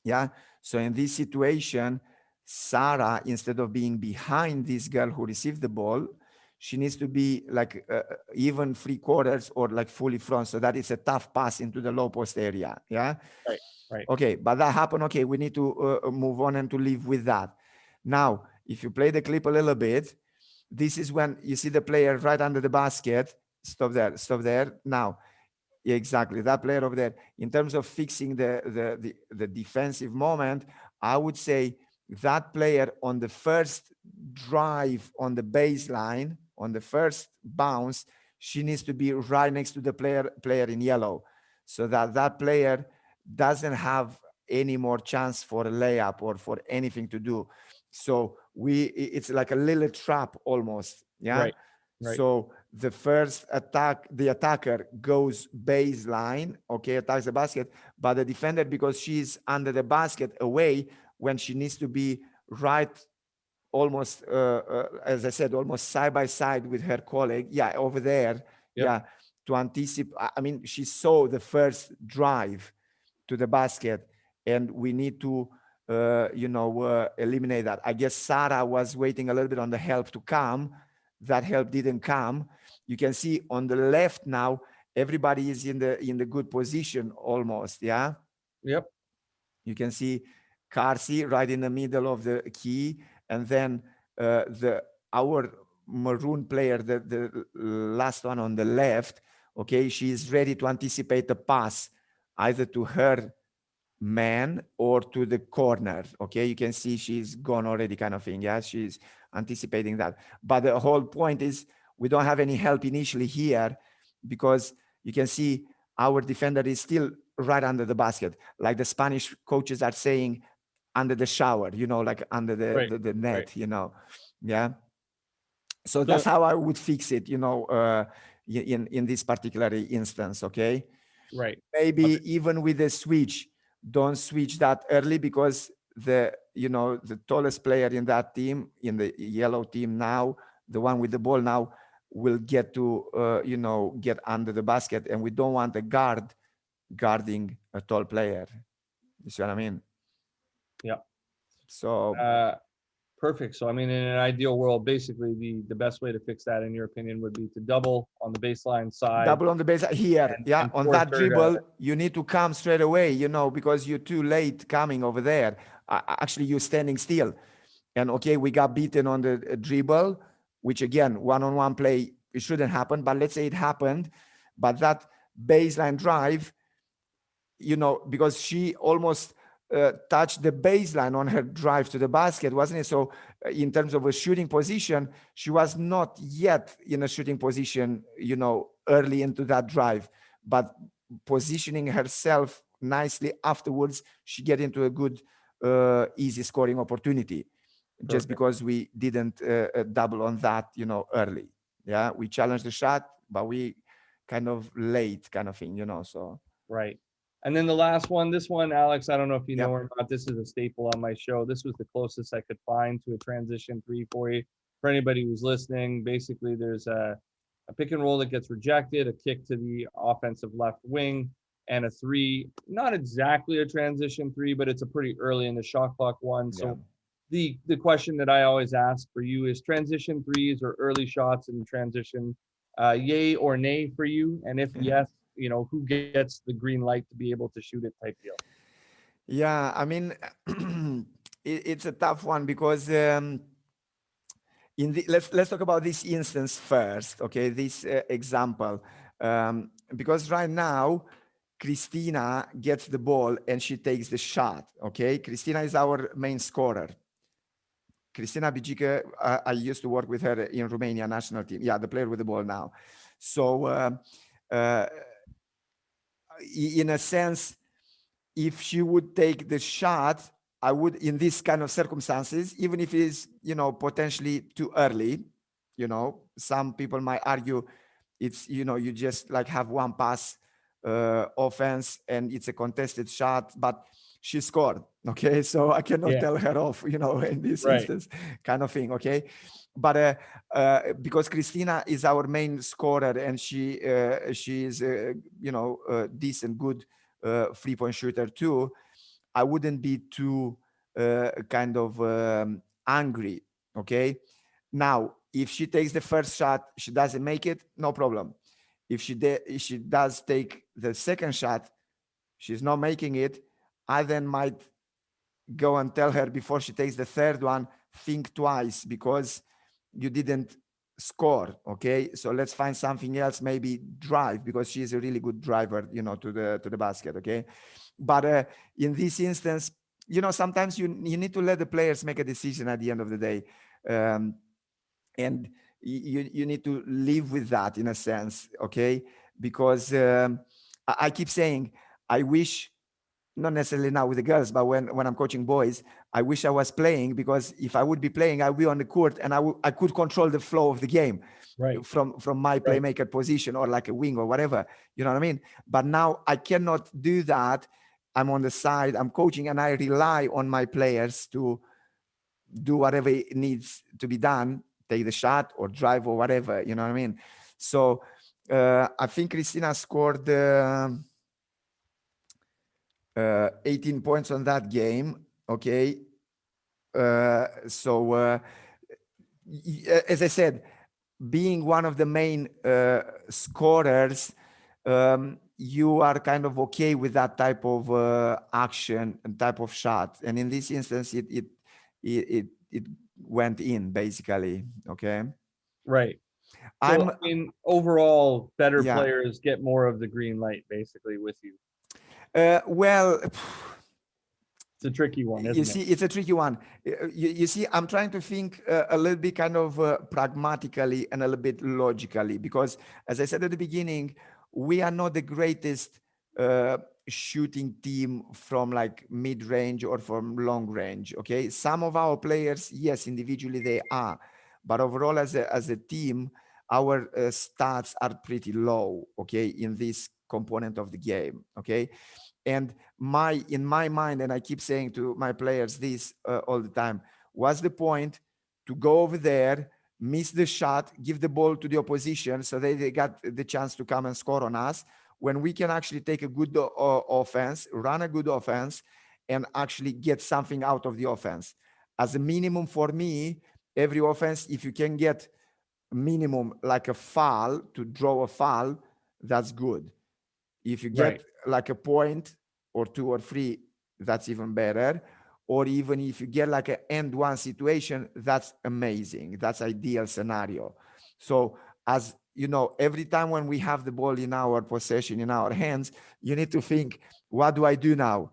Yeah. So in this situation, Sarah, instead of being behind this girl who received the ball, she needs to be like even 3/4 or like fully front. So that is a tough pass into the low post area. Yeah. Right. Right. Okay. But that happened. Okay. We need to move on and to live with that. Now, if you play the clip a little bit, this is when you see the player right under the basket. Stop there. Stop there. Now, exactly, that player over there. In terms of fixing the defensive moment, I would say that player on the first drive on the baseline, on the first bounce, she needs to be right next to the player in yellow, so that player doesn't have any more chance for a layup or for anything to do. So it's like a little trap almost. Yeah. Right. Right. So the first attack, the attacker goes baseline, okay, attacks the basket, but the defender, because she's under the basket away, when she needs to be right, almost, as I said, almost side by side with her colleague, yeah, over there, yeah, to anticipate. I mean, she saw the first drive to the basket, and we need to, eliminate that. I guess Sarah was waiting a little bit on the help to come. That help didn't come. You can see on the left now, everybody is in the good position almost. Yeah. Yep. You can see Carsi right in the middle of the key, and then our maroon player, the last one on the left. Okay, she is ready to anticipate the pass, either to her man or to the corner. Okay, you can see she's gone already, kind of thing. Yeah, she's anticipating that. But the whole point is we don't have any help initially here, because you can see our defender is still right under the basket, like the Spanish coaches are saying, under the shower, like under Right. the Right. net. Yeah. So that's So how I would fix it, in this particular instance. Okay. right. Love it. Maybe even with the switch, don't switch that early, because the tallest player in that team, in the yellow team now, the one with the ball now, will get to get under the basket, and we don't want a guard guarding a tall player. You see what I mean? Yeah. So Uh, Perfect. So, I mean, in an ideal world, basically the best way to fix that, in your opinion, would be to double on the baseline side double on the base here. Yeah, and on force that her to. dribble, you need to come straight away, because you're too late coming over there. Actually, you're standing still. And okay, we got beaten on the dribble, which again, one-on-one play, it shouldn't happen. But let's say it happened. But that baseline drive, because she almost touched the baseline on her drive to the basket, wasn't it? So in terms of a shooting position, she was not yet in a shooting position, early into that drive, but positioning herself nicely afterwards, she get into a good, easy scoring opportunity, just Perfect. because we didn't double on that, early. Yeah, we challenged the shot, but we kind of late, kind of thing, so. Right. And then the last one, this one, Alex, I don't know if you know Yep. or not. This is a staple on my show. This was the closest I could find to a transition three for you. For anybody who's listening, basically there's a pick and roll that gets rejected, a kick to the offensive left wing, and a three. Not exactly a transition three, but it's a pretty early in the shot clock one. Yeah. So the question that I always ask for you is transition threes or early shots in transition, yay or nay for you? And if yes, who gets the green light to be able to shoot it type deal? Yeah, I mean, it's a tough one, because let's talk about this instance first, okay? This example, because right now Christina gets the ball and she takes the shot. Okay, Christina is our main scorer. Cristina Bigică, I used to work with her in Romania national team. Yeah, the player with the ball now. So, in a sense, if she would take the shot, I would, in this kind of circumstances, even if it is, potentially too early, some people might argue it's, you just like have one pass offense and it's a contested shot, but she scored. Okay. So I cannot tell her off, in this Right. instance, kind of thing. Okay. But because Christina is our main scorer and she is, a decent, good three-point shooter too, I wouldn't be too kind of angry. Okay. Now, if she takes the first shot, she doesn't make it, no problem. If she does take the second shot, she's not making it, I then might go and tell her before she takes the third one, think twice, because you didn't score. Okay, so let's find something else, maybe drive, because she's a really good driver, to the basket. Okay, but in this instance, sometimes you need to let the players make a decision at the end of the day, and you need to live with that in a sense. Okay, because I keep saying, I wish, not necessarily now with the girls, but when I'm coaching boys, I wish I was playing, because if I would be playing, I would be on the court and I could control the flow of the game, Right. from my playmaker position, or like a wing or whatever, you know what I mean? But now I cannot do that. I'm on the side, I'm coaching, and I rely on my players to do whatever it needs to be done, take the shot or drive or whatever, you know what I mean? So I think Christina scored 18 points on that game. Okay. So as I said, being one of the main scorers, you are kind of okay with that type of action and type of shot. And in this instance, it went in basically. Okay. Right. So, I'm I mean, overall, better yeah. players get more of the green light, basically, with you. Well, It's a tricky one, You isn't it? see, it's a tricky one. You see, I'm trying to think a little bit kind of pragmatically and a little bit logically, because as I said at the beginning, we are not the greatest uh, shooting team from like mid range or from long range. Okay, some of our players, yes, individually they are, but overall as a team, our stats are pretty low. Okay, in this component of the game. Okay, and my in my mind, and I keep saying to my players this all the time, what's the point to go over there, miss the shot, give the ball to the opposition so they got the chance to come and score on us, when we can actually take a good offense, run a good offense, and actually get something out of the offense. As a minimum for me, every offense, if you can get minimum like a foul, to draw a foul, that's good. If you Right. get like a point or two or three, that's even better. Or even if you get like an end one situation, that's amazing. That's ideal scenario. So as you know, every time when we have the ball in our possession, in our hands, you need to think, what do I do now?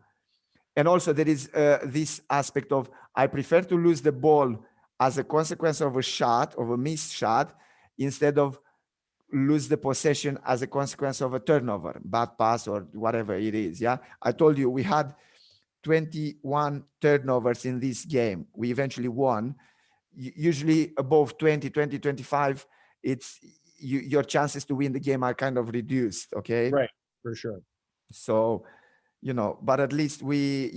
And also there is this aspect of, I prefer to lose the ball as a consequence of a shot, of a missed shot, instead of lose the possession as a consequence of a turnover, bad pass, or whatever it is. Yeah. I told you we had 21 turnovers in this game. We eventually won. Usually above 20, 20, 25, it's your chances to win the game are kind of reduced. Okay. Right. For sure. So, but at least we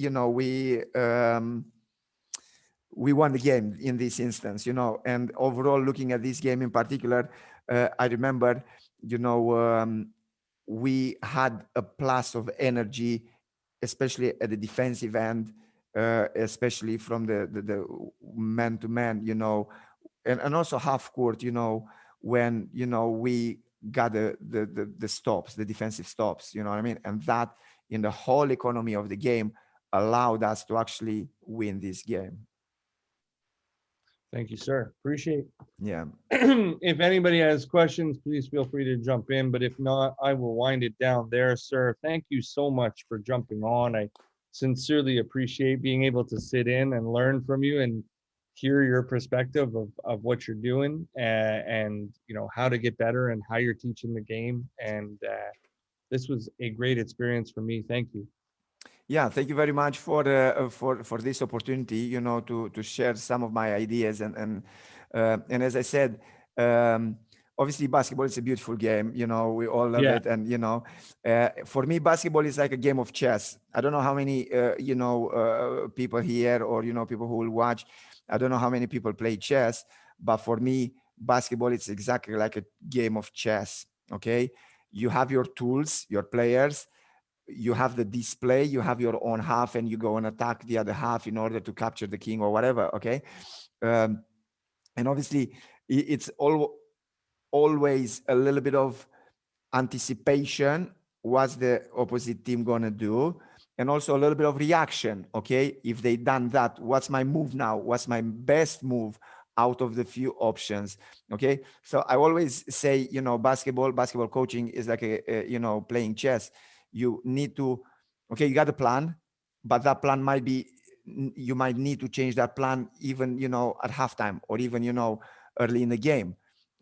won the game in this instance, and overall, looking at this game in particular, I remember, you know, um, we had a plus of energy, especially at the defensive end, especially from the man to man, and also half court, when, we got the stops, the defensive stops, you know what I mean? And that in the whole economy of the game allowed us to actually win this game. Thank you, sir. Appreciate. Yeah. If anybody has questions, please feel free to jump in. But if not, I will wind it down there, sir. Thank you so much for jumping on. I sincerely appreciate being able to sit in and learn from you and hear your perspective of what you're doing, and how to get better and how you're teaching the game. And this was a great experience for me. Thank you. Yeah, thank you very much for this opportunity, to share some of my ideas, and as I said, um, obviously basketball is a beautiful game. We all love Yeah, it, and for me, basketball is like a game of chess. I don't know how many people here, or people who will watch. I don't know how many people play chess, but for me, basketball is exactly like a game of chess. Okay, you have your tools, your players, you have the display, you have your own half, and you go and attack the other half in order to capture the king or whatever. Okay. um, and obviously it's always a little bit of anticipation, what's the opposite team gonna do, and also a little bit of reaction. Okay, if they done that, what's my move now, what's my best move out of the few options. Okay, so I always say, basketball coaching is like playing chess. You need to, okay, you got a plan, but that plan might be, you might need to change that plan even at halftime, or even early in the game,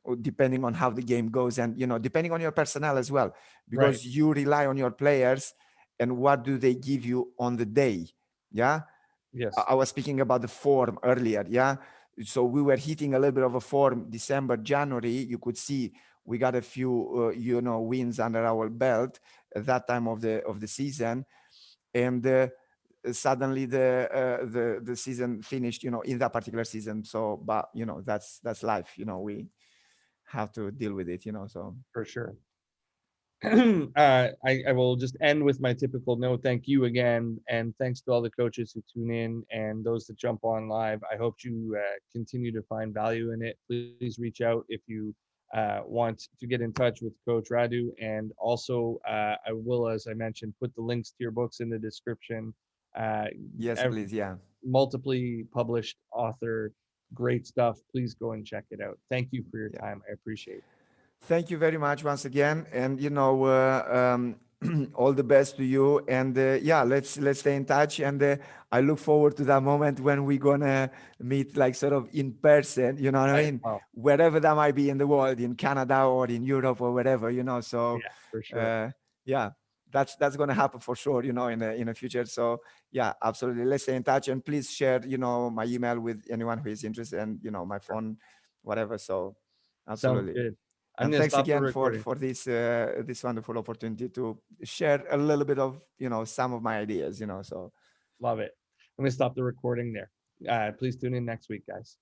or depending on how the game goes, and depending on your personnel as well, right. because you rely on your players and what do they give you on the day. Yeah, I Yes. I was speaking about the form earlier. Yeah, so we were hitting a little bit of a form December, January. You could see we got a few wins under our belt at that time of the season, and suddenly the season finished in that particular season. So, but that's life. We have to deal with it. So For sure. I will just end with my typical note. Thank you again, and thanks to all the coaches who tune in and those that jump on live. I hope you continue to find value in it. Please reach out if you want to get in touch with Coach Radu, and also I will, as I mentioned, put the links to your books in the description. Uh, yes, please. Yeah. Multiply published author, great stuff. Please go and check it out. Thank you for your Yeah. time. I appreciate it. Thank you very much once again. And all the best to you. And yeah, let's stay in touch. And I look forward to that moment when we're gonna meet, like sort of in person. You know what I mean? Well, Wherever that might be in the world, in Canada or in Europe or wherever. You know, so yeah, for sure. uh, yeah, that's gonna happen for sure. You know, in the future. So yeah, absolutely. Let's stay in touch, and please share, you know, my email with anyone who is interested, and you know, my phone, whatever. So Sounds absolutely. good. I'm And gonna thanks stop the again recording. for this wonderful opportunity to share a little bit of, you know, some of my ideas, you know. So Love it. I'm gonna stop the recording there. Please tune in next week, guys.